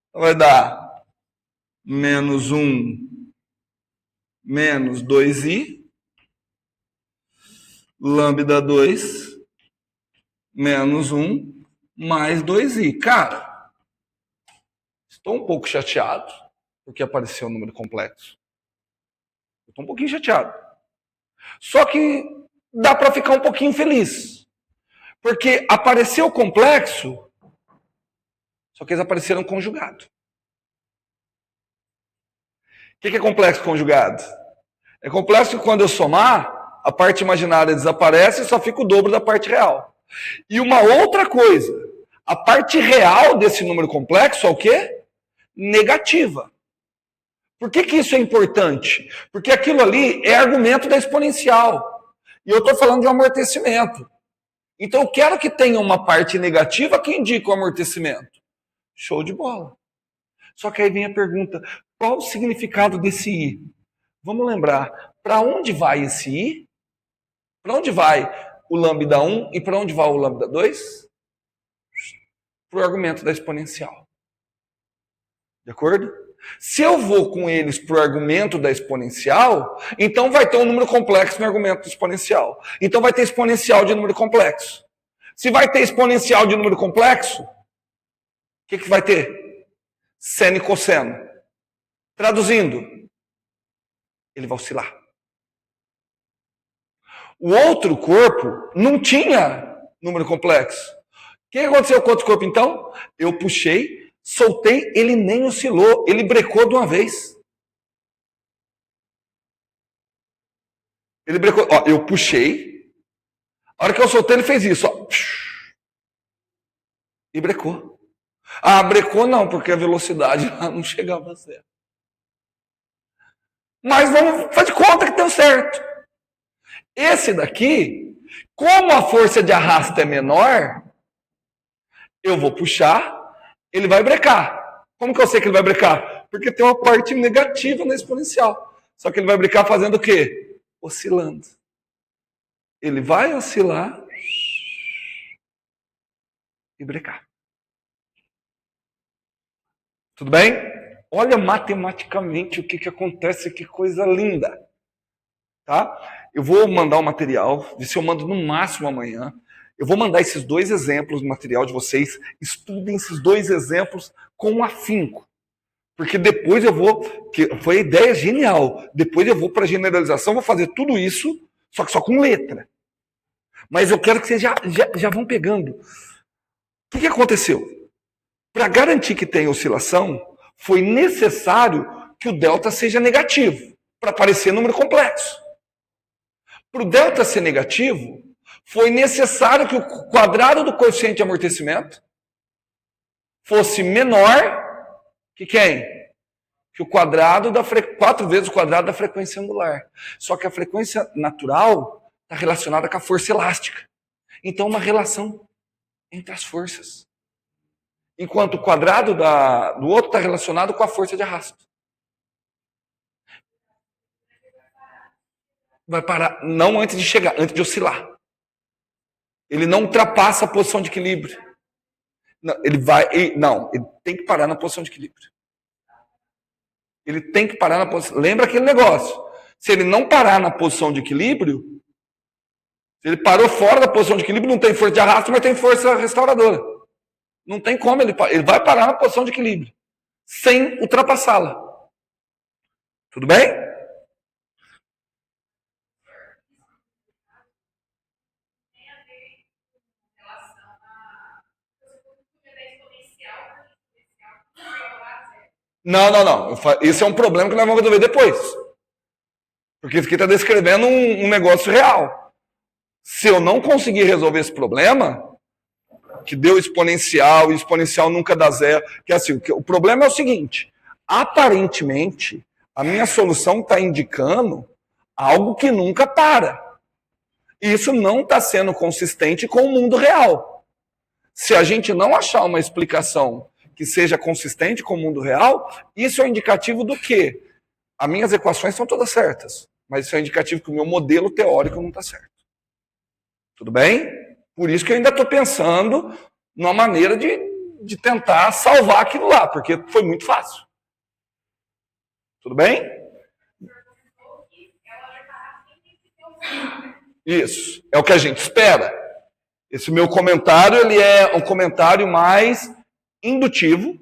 Então vai dar menos 1, menos 2i, lambda 2, menos 1, mais 2i. Cara, estou um pouco chateado porque apareceu um número complexo. Estou um pouquinho chateado. Só que dá para ficar um pouquinho feliz. Porque apareceu complexo, só que eles apareceram conjugado. O que é complexo conjugado? É complexo que quando eu somar, a parte imaginária desaparece e só fica o dobro da parte real. E uma outra coisa, a parte real desse número complexo é o quê? Negativa. Por que isso é importante? Porque aquilo ali é argumento da exponencial. E eu estou falando de um amortecimento. Então eu quero que tenha uma parte negativa que indica o amortecimento. Show de bola. Só que aí vem a pergunta, qual o significado desse i? Vamos lembrar, para onde vai esse i? Para onde vai o lambda 1 e para onde vai o lambda 2? Para o argumento da exponencial. De acordo? Se eu vou com eles para o argumento da exponencial, então vai ter um número complexo no argumento exponencial. Então vai ter exponencial de número complexo. Se vai ter exponencial de número complexo, o que vai ter? Seno e cosseno. Traduzindo, ele vai oscilar. O outro corpo não tinha número complexo. O que aconteceu com o outro corpo então? Eu puxei, soltei, ele nem oscilou, ele brecou de uma vez. Ele brecou, ó, eu puxei, a hora que eu soltei ele fez isso, ó, e brecou. Ah, brecou não, porque a velocidade lá não chegava a zero. Mas vamos fazer de conta que deu certo. Esse daqui, como a força de arrasto é menor, eu vou puxar, ele vai brecar. Como que eu sei que ele vai brecar? Porque tem uma parte negativa na exponencial. Só que ele vai brecar fazendo o quê? Oscilando. Ele vai oscilar e brecar. Tudo bem? Olha matematicamente o que acontece, que coisa linda. Tá? Eu vou mandar o material, ver se eu mando no máximo amanhã. Eu vou mandar esses 2 exemplos no material de vocês. Estudem esses 2 exemplos com afinco. Porque depois eu vou, que foi a ideia genial, depois eu vou para a generalização, vou fazer tudo isso, só que só com letra. Mas eu quero que vocês já vão pegando. O que aconteceu? Para garantir que tem oscilação, foi necessário que o delta seja negativo, para parecer número complexo. Para o delta ser negativo, foi necessário que o quadrado do coeficiente de amortecimento fosse menor que quem? Que o quadrado 4 vezes o quadrado da frequência angular. Só que a frequência natural está relacionada com a força elástica. Então, uma relação entre as forças. enquanto o quadrado do outro está relacionado com a força de arrasto. Vai parar, não antes de chegar, antes de oscilar. Ele não ultrapassa a posição de equilíbrio. Não, ele tem que parar na posição de equilíbrio. Ele tem que parar na posição. Lembra aquele negócio? Se ele não parar na posição de equilíbrio, se ele parou fora da posição de equilíbrio, não tem força de arrasto, mas tem força restauradora. Não tem como ele vai parar na posição de equilíbrio, sem ultrapassá-la. Tudo bem? Não. Isso é um problema que nós vamos resolver depois. Porque isso aqui está descrevendo um negócio real. Se eu não conseguir resolver esse problema, que deu exponencial, e exponencial nunca dá zero, que é assim, o problema é o seguinte, aparentemente, a minha solução está indicando algo que nunca para. E isso não está sendo consistente com o mundo real. Se a gente não achar uma explicação que seja consistente com o mundo real, isso é um indicativo do quê? As minhas equações são todas certas, mas isso é um indicativo que o meu modelo teórico não está certo. Tudo bem? Por isso que eu ainda estou pensando numa maneira de tentar salvar aquilo lá, porque foi muito fácil. Tudo bem? Isso, é o que a gente espera. Esse meu comentário, ele é um comentário mais indutivo,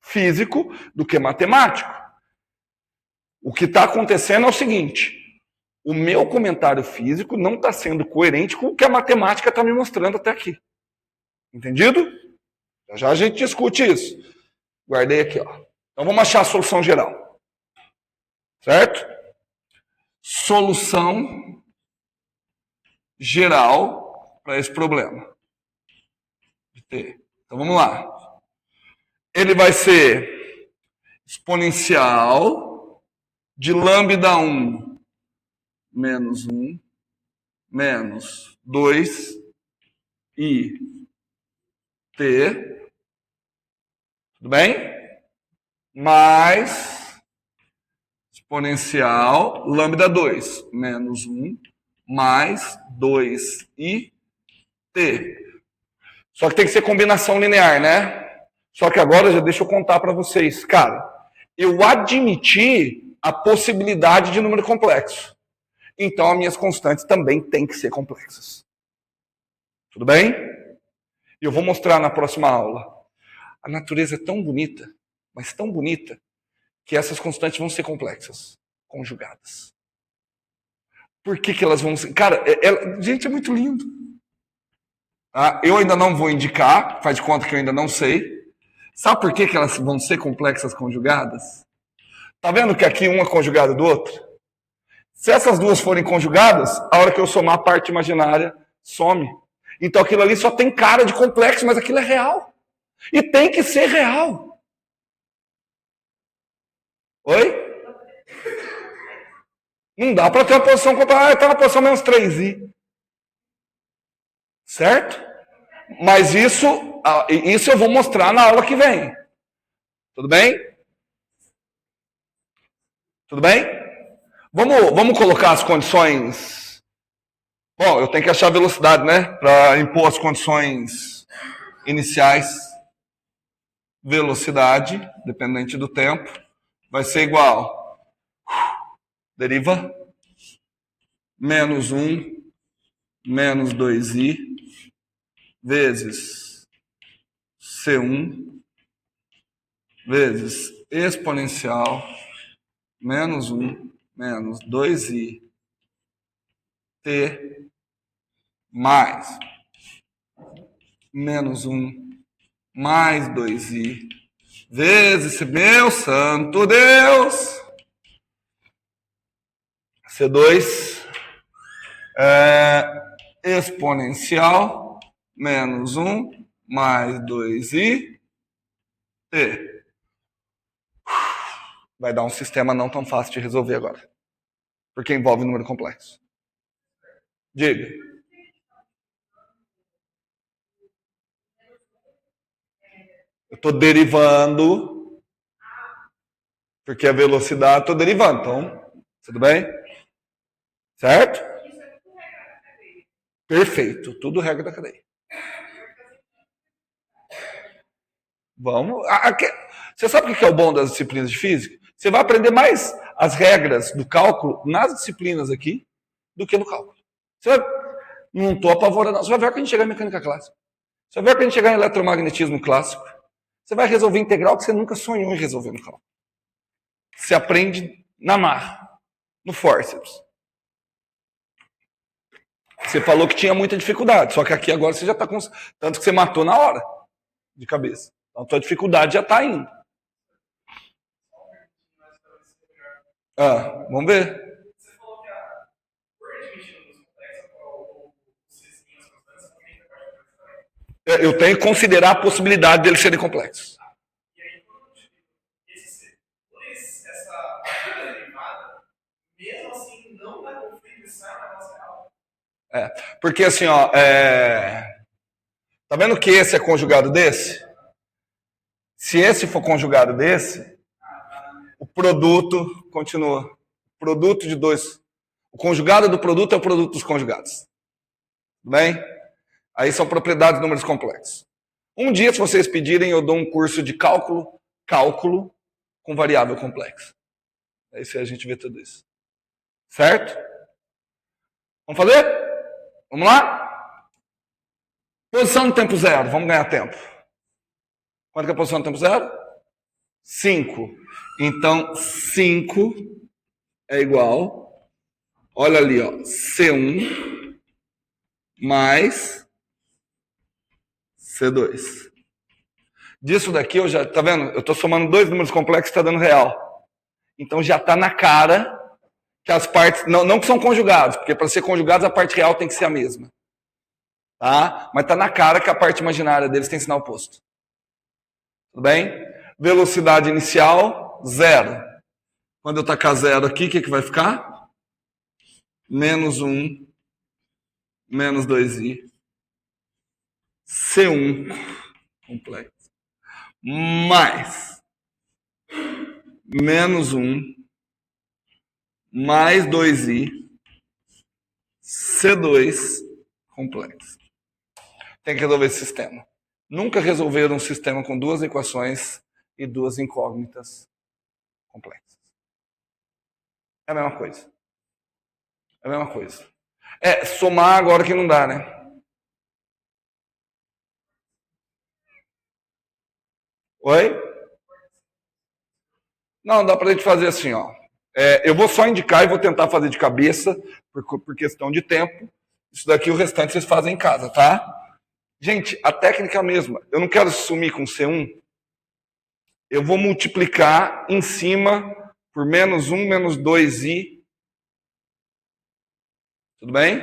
físico, do que matemático. O que está acontecendo é o seguinte, o meu comentário físico não está sendo coerente com o que a matemática está me mostrando até aqui. Entendido? Já a gente discute isso. Guardei aqui, ó. Então vamos achar a solução geral. Certo? Solução geral para esse problema. Então vamos lá. Ele vai ser exponencial de lambda 1 menos 1 menos 2 i t, tudo bem? Mais exponencial lambda 2 menos 1 mais 2i t. Só que tem que ser combinação linear, né? Só que agora já deixa eu contar para vocês. Cara, eu admiti a possibilidade de número complexo. Então, as minhas constantes também têm que ser complexas. Tudo bem? E eu vou mostrar na próxima aula. A natureza é tão bonita, mas tão bonita, que essas constantes vão ser complexas, conjugadas. Por que elas vão ser... Cara, gente, é muito lindo. Eu ainda não vou indicar, faz de conta que eu ainda não sei. Sabe por que elas vão ser complexas conjugadas? Tá vendo que aqui um é conjugado do outro? Se essas duas forem conjugadas, a hora que eu somar a parte imaginária, some. Então aquilo ali só tem cara de complexo, mas aquilo é real. E tem que ser real. Oi? Não dá para ter uma posição comparável. Está na posição menos 3i. Certo? Mas isso eu vou mostrar na aula que vem. Tudo bem? Tudo bem? Vamos colocar as condições. Bom, eu tenho que achar a velocidade, né? Para impor as condições iniciais. Velocidade, dependente do tempo, vai ser igual. Deriva. Menos 1 menos 2i vezes C1 vezes exponencial menos 1 menos 2i t mais menos 1 mais 2i vezes, meu santo Deus, C2 exponencial menos 1 mais 2i t. Vai dar um sistema não tão fácil de resolver agora, porque envolve número complexo. Diga. Eu estou derivando, porque a velocidade estou derivando. Então, tudo bem? Certo? Perfeito. Tudo regra da cadeia. Vamos. Você sabe o que é o bom das disciplinas de física? Você vai aprender mais as regras do cálculo nas disciplinas aqui do que no cálculo. Você vai, não estou apavorando, não. Você vai ver quando a gente chegar em mecânica clássica. Você vai ver quando a gente chegar em eletromagnetismo clássico. Você vai resolver integral que você nunca sonhou em resolver no cálculo. Você aprende na marra, no forceps. Você falou que tinha muita dificuldade, só que aqui agora você já está com... Tanto que você matou na hora, de cabeça. Então a tua dificuldade já está indo. Vamos ver. Você falou que a eu tenho que considerar a possibilidade deles serem complexos. E aí, essa derivada, mesmo assim, não vai conflito e sai na nossa real? Porque assim, ó, tá vendo que esse é conjugado desse? Se esse for conjugado desse, o produto continua. O produto de dois. O conjugado do produto é o produto dos conjugados. Tudo bem? Aí são propriedades de números complexos. Um dia, se vocês pedirem, eu dou um curso de cálculo com variável complexa. Aí a gente vê tudo isso. Certo? Vamos fazer? Vamos lá? Posição no tempo zero. Vamos ganhar tempo. Quanto que é a posição no tempo zero? 5. Então, 5 é igual, olha ali, ó, C1 mais C2. Disso daqui eu já, tá vendo? Eu estou somando dois números complexos e está dando real. Então já está na cara que as partes, não que são conjugados, porque para ser conjugados a parte real tem que ser a mesma. Tá? Mas está na cara que a parte imaginária deles tem sinal oposto. Tudo bem? Velocidade inicial, 0. Quando eu tacar 0 aqui, o que vai ficar? Menos 1, menos 2i, C1 complexo, mais menos 1, mais 2i, C2 complexo. Tem que resolver esse sistema. Nunca resolveram um sistema com duas equações e duas incógnitas complexas. É a mesma coisa. É a mesma coisa. Somar agora que não dá, né? Oi? Não, dá pra gente fazer assim, ó. Eu vou só indicar e vou tentar fazer de cabeça, por questão de tempo. Isso daqui, o restante, vocês fazem em casa, tá? Gente, a técnica é a mesma. Eu não quero sumir com C1. Eu vou multiplicar em cima por menos 1, menos 2i. Tudo bem?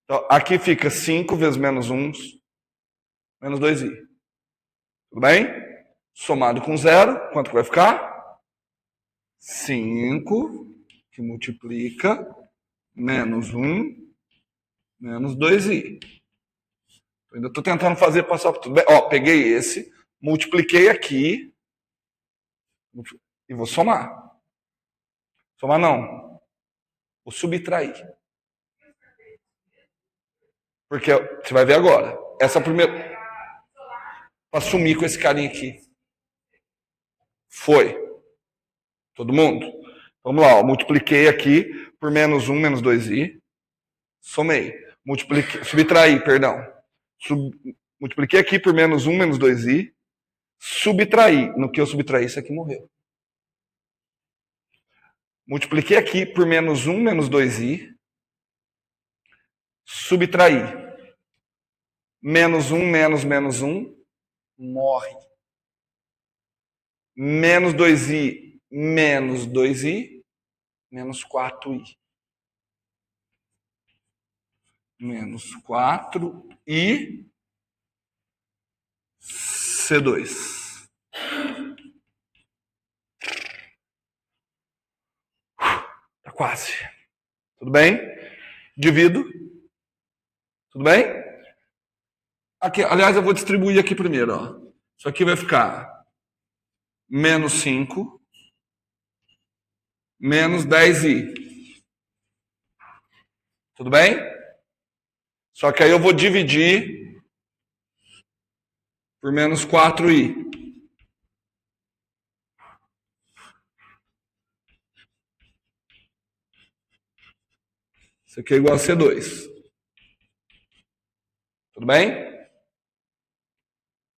Então, aqui fica 5 vezes menos 1, menos 2i. Tudo bem? Somado com 0, quanto que vai ficar? 5, que multiplica, menos 1, menos 2i. Eu ainda estou tentando fazer passar por tudo bem. Ó, peguei esse, multipliquei aqui, e vou somar. Somar não. Vou subtrair. Porque você vai ver agora. Essa primeira. Para sumir com esse carinha aqui. Foi. Todo mundo? Vamos lá, ó. Multipliquei aqui por menos 1, menos 2i. Somei. Subtraí, perdão. Multipliquei aqui por menos 1, menos 2i. Subtraí. No que eu subtraí, isso aqui morreu. Multipliquei aqui por menos 1, menos 2i. Subtraí. Menos 1, menos 1, morre. Menos 2i, menos 2i, menos 4i. Menos 4i, C2. Tá quase. Tudo bem? Divido. Tudo bem? Aqui, aliás, eu vou distribuir aqui primeiro, ó. Isso aqui vai ficar menos 5, menos 10i. Tudo bem? Só que aí eu vou dividir por menos 4i. Isso aqui é igual a C2. Tudo bem?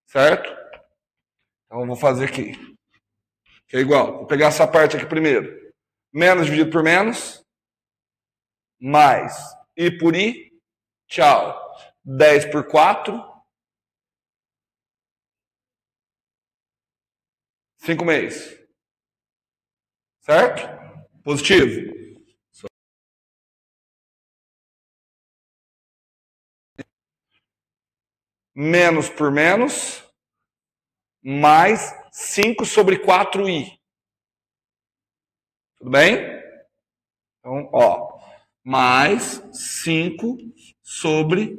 Certo? Então eu vou fazer aqui. Que é igual. Vou pegar essa parte aqui primeiro. Menos dividido por menos. Mais i por i. Tchau. 10 por 4. 5 meses. Certo? Positivo. Menos por menos. Mais 5 sobre 4i. Tudo bem? Então, ó. Mais 5 sobre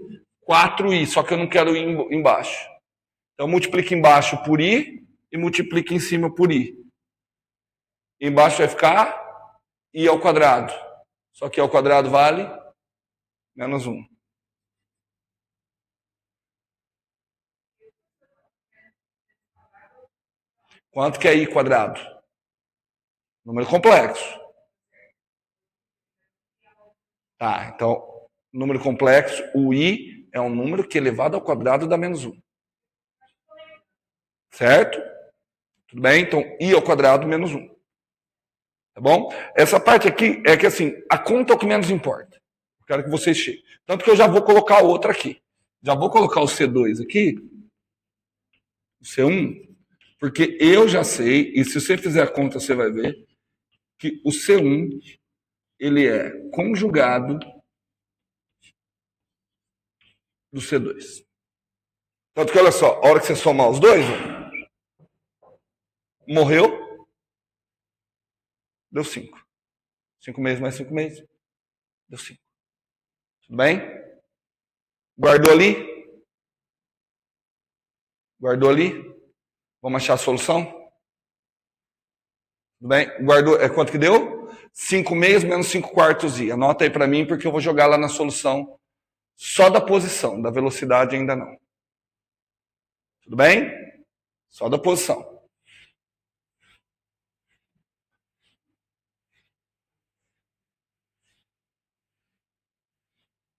4i. Só que eu não quero ir embaixo. Então, multiplica embaixo por i e multiplica em cima por i. Embaixo vai ficar i ao quadrado. Só que i ao quadrado vale menos 1. Quanto que é i quadrado? Número complexo. Tá, então, número complexo, o i é um número que elevado ao quadrado dá menos 1. Certo? Tudo bem? Então, i ao quadrado menos 1. Tá bom? Essa parte aqui é que assim, a conta é o que menos importa. Eu quero que vocês cheguem. Tanto que eu já vou colocar outra aqui. Já vou colocar o C2 aqui. O C1. Porque eu já sei, e se você fizer a conta, você vai ver, que o C1, ele é conjugado do C2. Tanto que, olha só, a hora que você somar os dois, morreu, deu 5. 5 meses mais 5 meses, deu 5. Tudo bem? Guardou ali? Guardou ali? Vamos achar a solução? Tudo bem? Guardou, quanto que deu? 5 meios menos 5 quartos i. Anota aí para mim, porque eu vou jogar lá na solução só da posição, da velocidade ainda não. Tudo bem? Só da posição.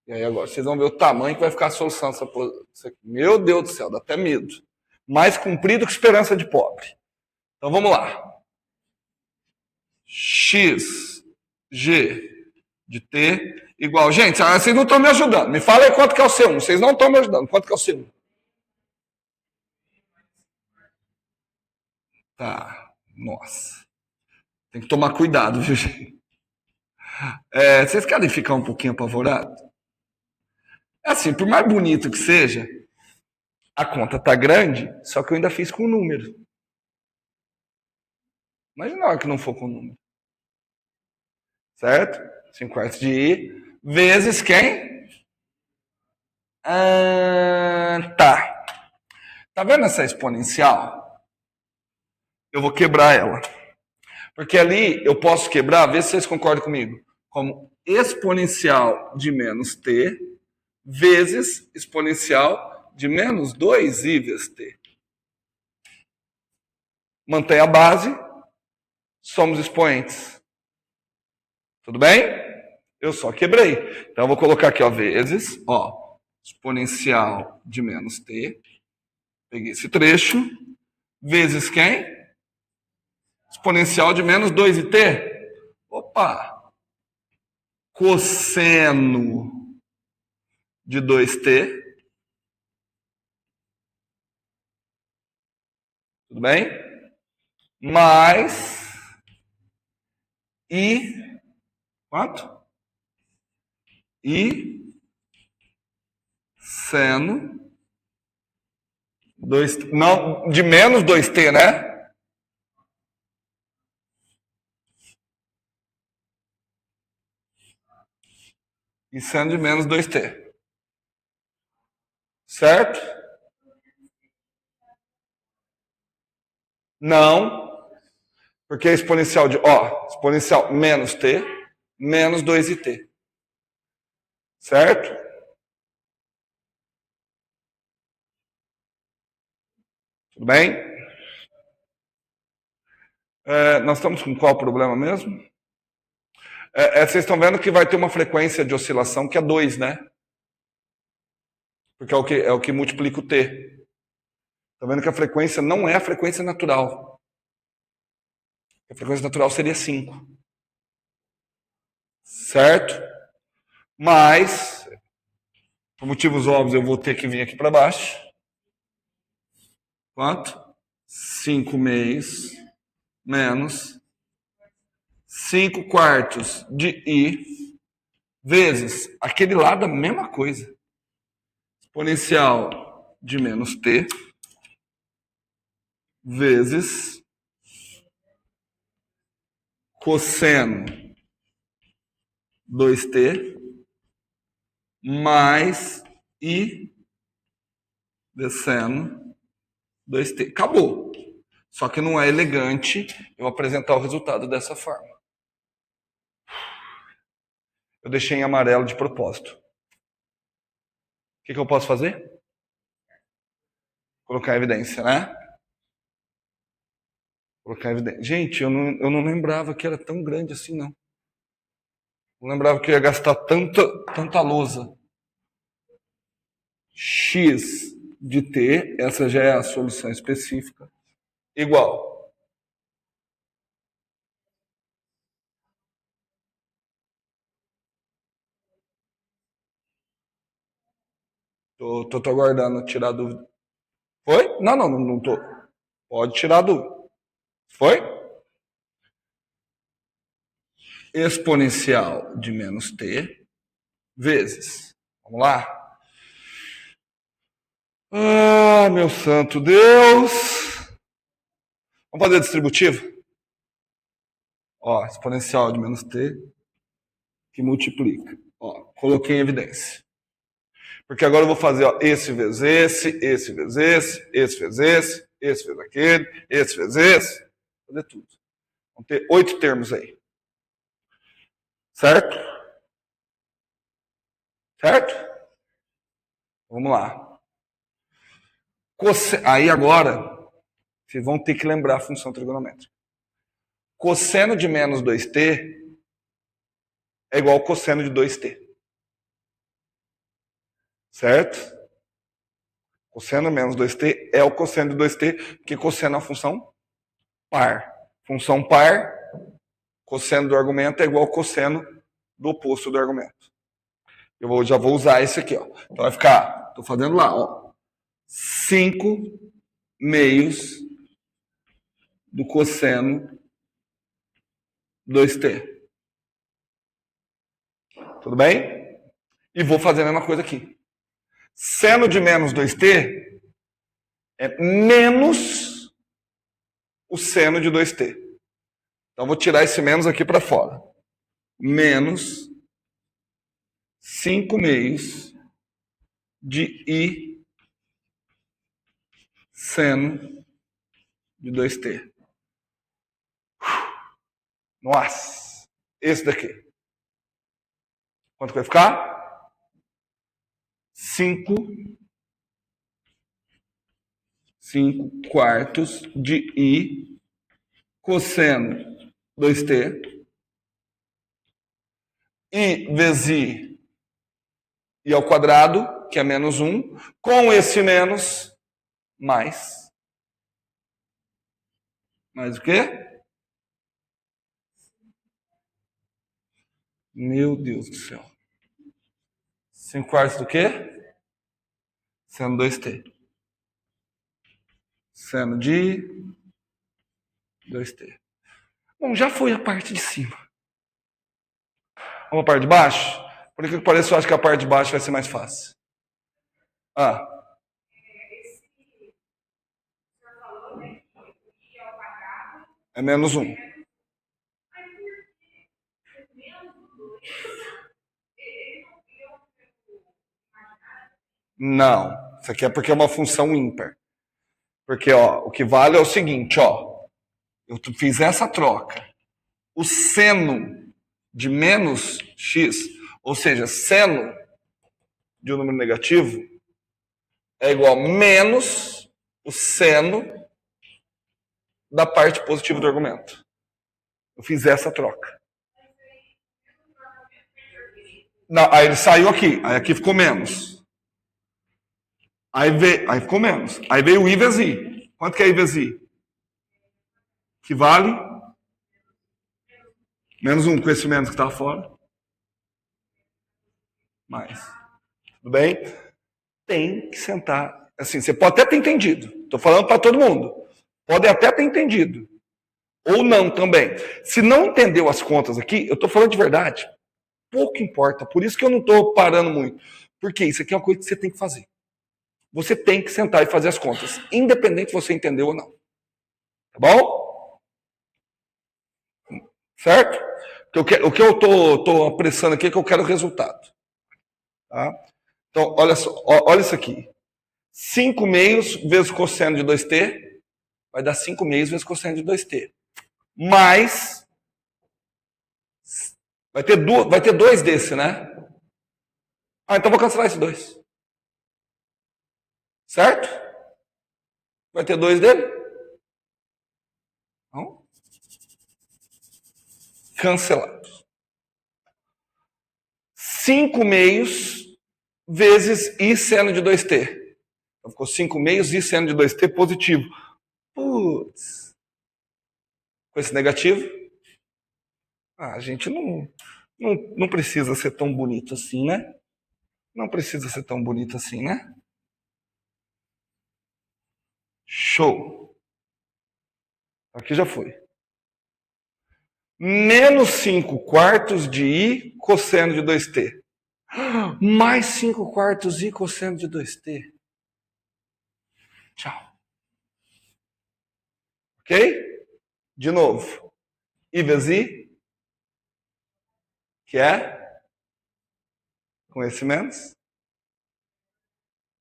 E aí agora, vocês vão ver o tamanho que vai ficar a solução dessa posição. Meu Deus do céu, dá até medo. Mais comprido que esperança de pobre. Então vamos lá. X, G de T igual. Gente, vocês não estão me ajudando. Me fala aí quanto que é o C1. Vocês não estão me ajudando. Quanto que é o C1? Tá. Nossa. Tem que tomar cuidado, viu, gente? Vocês querem ficar um pouquinho apavorados? É assim, por mais bonito que seja, a conta tá grande, só que eu ainda fiz com número. Imagina a hora que não for com número. Certo? 5 quartos de I vezes quem? Tá. Tá vendo essa exponencial? Eu vou quebrar ela. Porque ali eu posso quebrar, vê se vocês concordam comigo, como exponencial de menos t vezes exponencial de menos 2i vezes t. Mantém a base, somos expoentes. Tudo bem? Eu só quebrei. Então eu vou colocar aqui, ó, vezes, ó, exponencial de menos t. Peguei esse trecho, vezes quem? Exponencial de menos 2it. Opa! Cosseno de 2t. Tudo bem? Mais I. Quanto? I seno 2, não, de menos 2t, né? E seno de menos 2t. Certo? Não, porque é exponencial de, exponencial menos t, menos 2it. Certo? Tudo bem? Nós estamos com qual problema mesmo? Vocês estão vendo que vai ter uma frequência de oscilação que é 2, né? Porque é o que multiplica o t. Estão vendo que a frequência não é a frequência natural. A frequência natural seria 5. Certo? Mas, por motivos óbvios, eu vou ter que vir aqui para baixo. Quanto? 5 meios menos 5 quartos de I vezes aquele lado a mesma coisa. Exponencial de menos t vezes cosseno 2t mais I descendo 2t. Acabou. Só que não é elegante eu apresentar o resultado dessa forma. Eu deixei em amarelo de propósito. O que eu posso fazer? Colocar evidência, né? Colocar evidência. Gente, eu não lembrava que era tão grande assim, não. Não lembrava que eu ia gastar tanta lousa. X de t, essa já é a solução específica, igual. Tô aguardando tirar a dúvida. Foi? Não tô. Pode tirar a dúvida. Foi? Exponencial de menos t vezes. Vamos lá? Ah, meu santo Deus! Vamos fazer distributivo? Exponencial de menos t que multiplica. Coloquei em evidência. Porque agora eu vou fazer esse vezes esse vezes esse vezes esse vezes aquele, esse vezes esse. Vou fazer tudo. Vão ter 8 termos aí. Certo? Certo? Vamos lá. Aí agora, vocês vão ter que lembrar a função trigonométrica. Cosseno de menos 2t é igual ao cosseno de 2t. Certo? Cosseno menos 2t é o cosseno de 2t, porque cosseno é uma função par. Função par, cosseno do argumento é igual ao cosseno do oposto do argumento. Eu já vou usar esse aqui. Então vai ficar, estou fazendo lá, 5 meios do cosseno 2t. Tudo bem? E vou fazer a mesma coisa aqui. Seno de menos 2t é menos o seno de 2t. Então, vou tirar esse menos aqui para fora. Menos 5 meios de I seno de 2t. Nossa! Esse daqui. Quanto vai ficar? 5 quartos de I cosseno 2t. I vezes I ao quadrado, que é menos 1, com esse menos, mais. Mais o quê? Meu Deus do céu. 5 quartos do quê? Seno 2t. Seno de 2t. Bom, já foi a parte de cima. Vamos para a parte de baixo? Por que pareça, eu acho que a parte de baixo vai ser mais fácil. É menos 1. Não. Isso aqui é porque é uma função ímpar. Porque o que vale é o seguinte, Eu fiz essa troca. O seno de menos x, ou seja, seno de um número negativo, é igual a menos o seno da parte positiva do argumento. Eu fiz essa troca. Não, aí ele saiu aqui, aí aqui ficou menos. Aí ficou menos. Aí veio o I vezes I. Quanto que é I vezes I? Que vale? Menos 1 com esse menos que está fora. Mais. Tudo bem? Tem que sentar. Assim, você pode até ter entendido. Estou falando para todo mundo. Pode até ter entendido. Ou não também. Se não entendeu as contas aqui, eu estou falando de verdade. Pouco importa. Por isso que eu não estou parando muito. Porque isso aqui é uma coisa que você tem que fazer. Você tem que sentar e fazer as contas. Independente se você entendeu ou não. Tá bom? Certo? O que eu estou apressando aqui é que eu quero o resultado. Tá? Então, olha isso aqui. 5 meios vezes cosseno de 2t vai dar 5 meios vezes cosseno de 2t. Mais, vai ter dois desse, né? Então vou cancelar esse 2. Certo? Vai ter 2 dele? Não? Cancelado. 5 meios vezes I seno de 2t. Então ficou 5 meios I seno de 2t positivo. Putz. Com esse negativo? A gente não precisa ser tão bonito assim, né? Não precisa ser tão bonito assim, né? Show. Aqui já foi. Menos 5 quartos de I cosseno de 2t. Mais 5 quartos I cosseno de 2t. Tchau. Ok? De novo. I vezes I, que é com esse menos,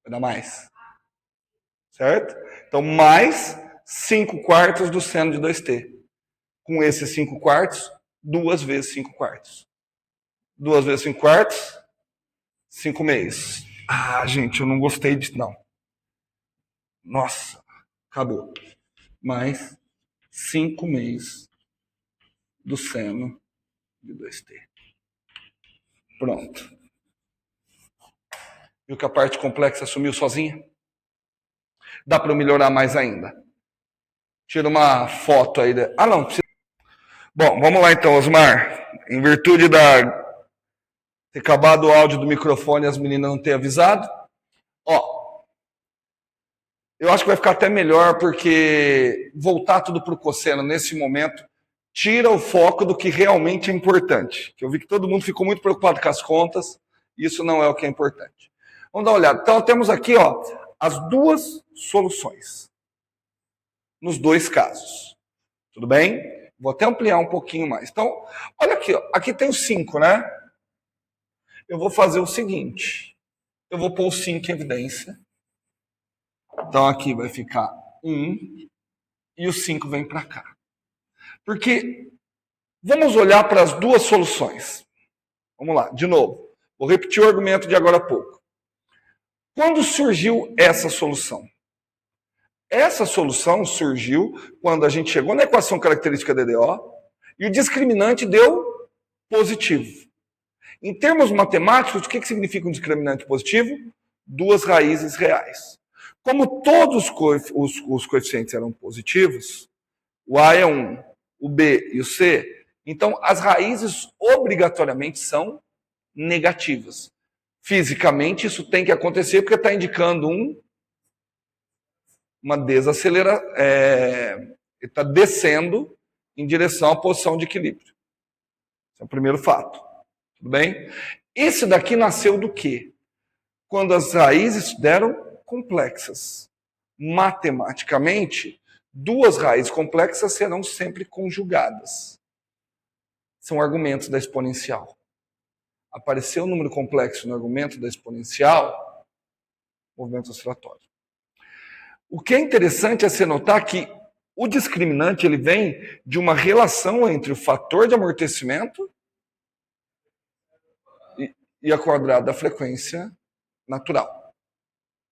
vai dar mais. Certo? Então, mais 5 quartos do seno de 2t. Com esses 5 quartos, 2 vezes 5 quartos. 2 vezes 5 quartos, 5 meios. Gente, eu não gostei disso, não. Nossa, acabou. Mais 5 meios do seno de 2t. Pronto. Viu que a parte complexa sumiu sozinha? Dá para eu melhorar mais ainda. Tira uma foto aí. Não, precisa. Bom, vamos lá então, Osmar. Em virtude ter acabado o áudio do microfone e as meninas não ter avisado. Eu acho que vai ficar até melhor, porque voltar tudo para o cosseno nesse momento tira o foco do que realmente é importante. Eu vi que todo mundo ficou muito preocupado com as contas, e isso não é o que é importante. Vamos dar uma olhada. Então, temos aqui as duas soluções, nos dois casos. Tudo bem? Vou até ampliar um pouquinho mais. Então, olha aqui. Aqui tem o 5, né? Eu vou fazer o seguinte. Eu vou pôr o 5 em evidência. Então, aqui vai ficar 1 e o 5 vem para cá. Porque vamos olhar para as duas soluções. Vamos lá, de novo. Vou repetir o argumento de agora a pouco. Quando surgiu essa solução? Essa solução surgiu quando a gente chegou na equação característica DDO e o discriminante deu positivo. Em termos matemáticos, o que significa um discriminante positivo? 2 raízes reais. Como todos os coeficientes eram positivos, o A é 1, o B e o C, então as raízes obrigatoriamente são negativas. Fisicamente isso tem que acontecer porque está indicando uma desaceleração, está descendo em direção à posição de equilíbrio. Esse é o primeiro fato. Tudo bem? Esse daqui nasceu do quê? Quando as raízes deram complexas. Matematicamente, 2 raízes complexas serão sempre conjugadas. São argumentos da exponencial. Apareceu um número complexo no argumento da exponencial, movimento oscilatório. O que é interessante é se notar que O discriminante ele vem de uma relação entre o fator de amortecimento e a quadrada da frequência natural.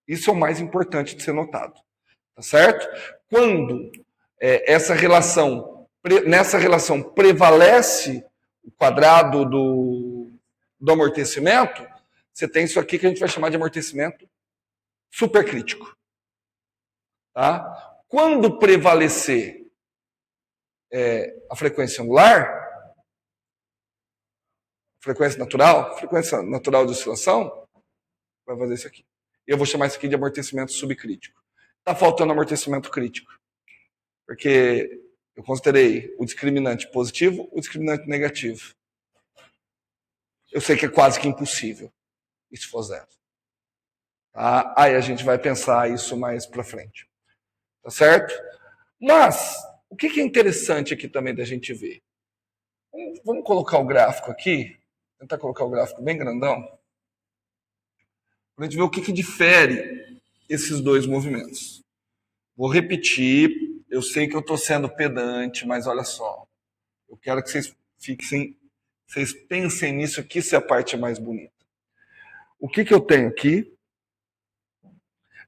Isso é o mais importante de ser notado. Tá certo? Quando nessa relação prevalece o quadrado do amortecimento, você tem isso aqui que a gente vai chamar de amortecimento supercrítico. Tá? Quando prevalecer a frequência angular, frequência natural de oscilação, vai fazer isso aqui. Eu vou chamar isso aqui de amortecimento subcrítico. Está faltando amortecimento crítico. Porque eu considerei o discriminante positivo, o discriminante negativo. Eu sei que é quase que impossível isso for zero. Tá? Aí a gente vai pensar isso mais para frente. Tá certo? Mas, o que é interessante aqui também da gente ver? Vamos colocar o gráfico aqui. Tentar colocar o gráfico bem grandão. Para a gente ver o que difere esses dois movimentos. Vou repetir. Eu sei que eu estou sendo pedante, mas olha só. Eu quero que vocês pensem nisso aqui, isso é a parte mais bonita. O que eu tenho aqui?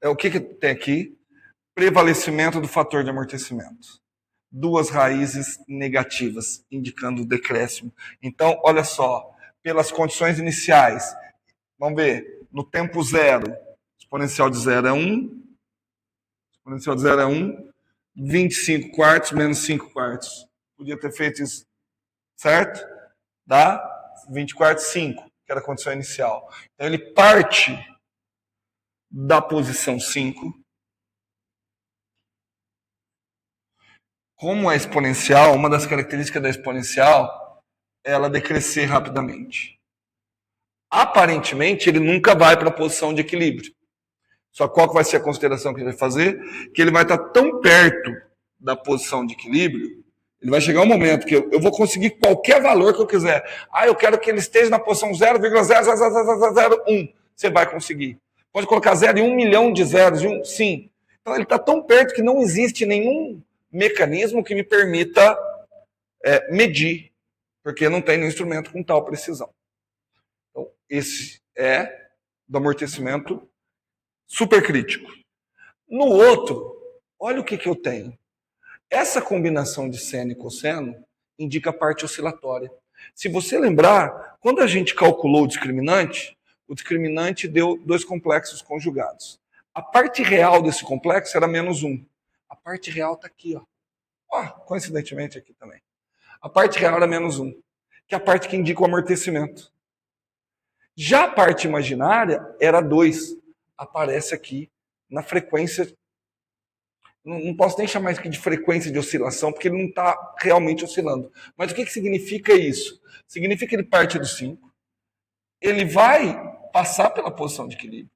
O que tem aqui? Prevalecimento do fator de amortecimento. Duas raízes negativas, indicando o decréscimo. Então, olha só, pelas condições iniciais, vamos ver, no tempo zero, exponencial de 0 é 1, exponencial de 0 é 1, 25 quartos menos 5 quartos. Podia ter feito isso, certo? Dá 20 quartos, 5, que era a condição inicial. Então, ele parte da posição 5. Como é exponencial, uma das características da exponencial é ela decrescer rapidamente. Aparentemente, ele nunca vai para a posição de equilíbrio. Só qual que vai ser a consideração que ele vai fazer? Que ele vai estar tão perto da posição de equilíbrio, ele vai chegar um momento que eu vou conseguir qualquer valor que eu quiser. Eu quero que ele esteja na posição 0,00001. Você vai conseguir. Pode colocar 0 e 1 milhão de zeros. Sim. Então, ele está tão perto que não existe nenhum mecanismo que me permita medir, porque não tem nenhum instrumento com tal precisão. Então, esse é do amortecimento supercrítico. No outro, olha o que eu tenho. Essa combinação de seno e cosseno indica a parte oscilatória. Se você lembrar, quando a gente calculou o discriminante deu dois complexos conjugados. A parte real desse complexo era menos 1. A parte real está aqui, coincidentemente aqui também. A parte real era menos 1, que é a parte que indica o amortecimento. Já a parte imaginária era 2. Aparece aqui na frequência. Não posso nem chamar isso aqui de frequência de oscilação, porque ele não está realmente oscilando. Mas o que significa isso? Significa que ele parte do 5, ele vai passar pela posição de equilíbrio.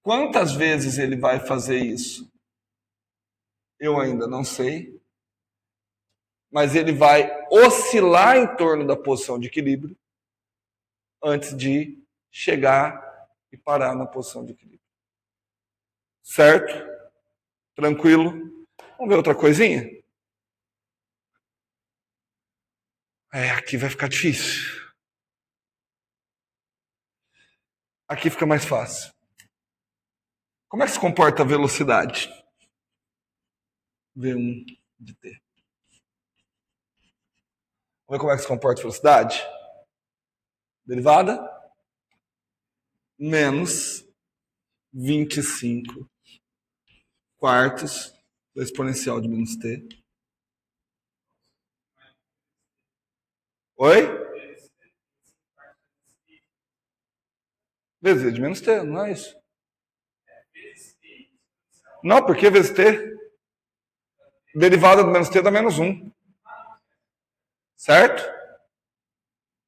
Quantas vezes ele vai fazer isso? Eu ainda não sei. Mas ele vai oscilar em torno da posição de equilíbrio antes de chegar e parar na posição de equilíbrio. Certo? Tranquilo? Vamos ver outra coisinha? Aqui vai ficar difícil. Aqui fica mais fácil. Como é que se comporta a velocidade? V1 de t. Vamos ver como é que se comporta a velocidade? Derivada? Menos 25 quartos da exponencial de menos t. Oi? Vezes e de menos t, não é isso? Não, porque vezes t? Derivada do menos t dá menos 1. Certo?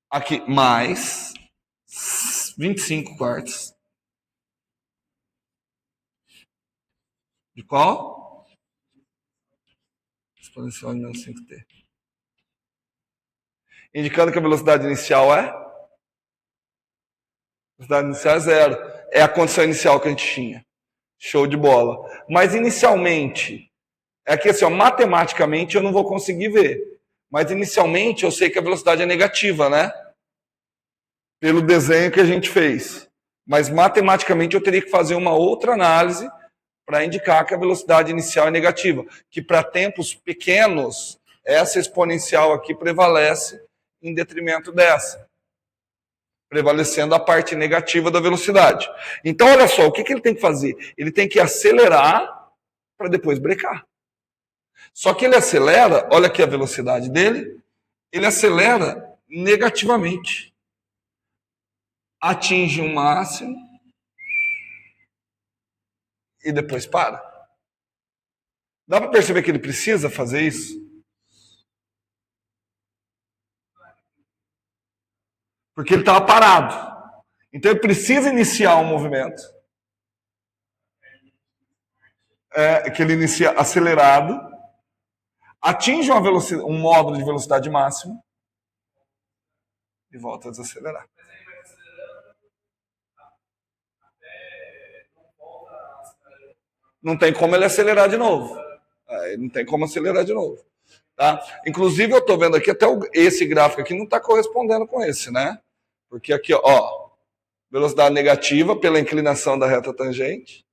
Aqui, mais 25 quartos. De qual? Exponencial de menos 5t. Indicando que a velocidade inicial é? A velocidade inicial é 0. É a condição inicial que a gente tinha. Show de bola. Mas inicialmente, É que assim, ó, matematicamente eu não vou conseguir ver. Mas inicialmente eu sei que a velocidade é negativa, né? Pelo desenho que a gente fez. Mas matematicamente eu teria que fazer uma outra análise para indicar que a velocidade inicial é negativa. Que para tempos pequenos, essa exponencial aqui prevalece em detrimento dessa. Prevalecendo a parte negativa da velocidade. Então, olha só, o que ele tem que fazer? Ele tem que acelerar para depois brecar. Só que ele acelera, olha aqui a velocidade dele, ele acelera negativamente. Atinge um máximo e depois para. Dá para perceber que ele precisa fazer isso? Porque ele estava parado. Então ele precisa iniciar um movimento. Que ele inicia acelerado, atinge um módulo de velocidade máxima e volta a desacelerar. Não tem como ele acelerar de novo. Não tem como acelerar de novo. Tá? Inclusive, eu estou vendo aqui, até esse gráfico aqui não está correspondendo com esse, né? Porque aqui, ó, velocidade negativa pela inclinação da reta tangente.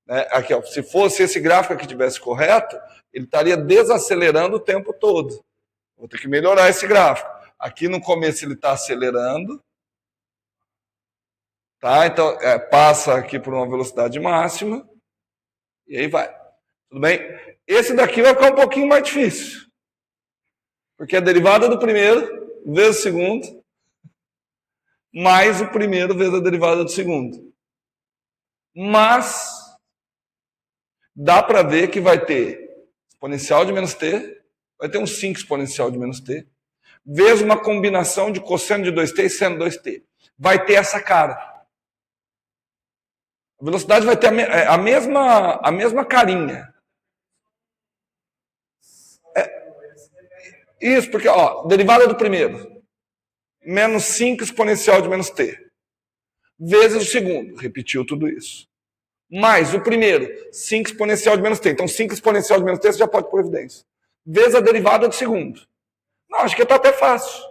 Né? Aqui, ó, se fosse esse gráfico aqui tivesse correto, ele estaria desacelerando o tempo todo. Vou ter que melhorar esse gráfico. Aqui no começo ele está acelerando. Tá? Então, passa aqui por uma velocidade máxima. E aí vai. Tudo bem? Esse daqui vai ficar um pouquinho mais difícil. Porque a derivada do primeiro vezes o segundo, mais o primeiro vezes a derivada do segundo. Mas, dá para ver que vai ter exponencial de menos t, vai ter um 5 exponencial de menos t, vezes uma combinação de cosseno de 2t e seno 2t. Vai ter essa cara. A velocidade vai ter a mesma carinha. Isso, porque, ó, derivada do primeiro, menos 5 exponencial de menos t, vezes o segundo, repetiu tudo isso. Mais o primeiro, 5 exponencial de menos t. Então, 5 exponencial de menos t você já pode pôr evidência. Vezes a derivada do segundo. Não, acho que está até fácil.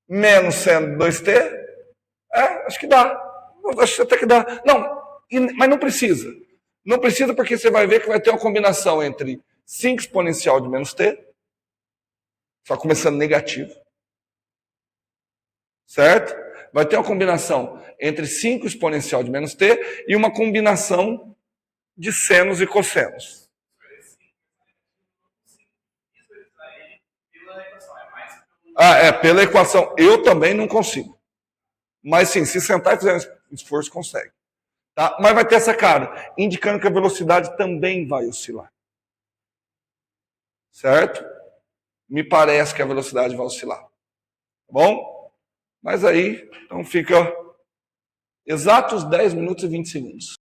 Menos seno 2t. Acho que dá. Acho até que dá. Não, mas não precisa. Não precisa porque você vai ver que vai ter uma combinação entre 5 exponencial de menos t, só começando negativo. Certo? Vai ter uma combinação entre 5 exponencial de menos t e uma combinação de senos e cossenos. Pela equação. Eu também não consigo. Mas sim, se sentar e fizer um esforço, consegue. Tá? Mas vai ter essa cara, indicando que a velocidade também vai oscilar. Certo? Me parece que a velocidade vai oscilar. Tá bom? Mas aí, então fica exatos 10 minutos e 20 segundos.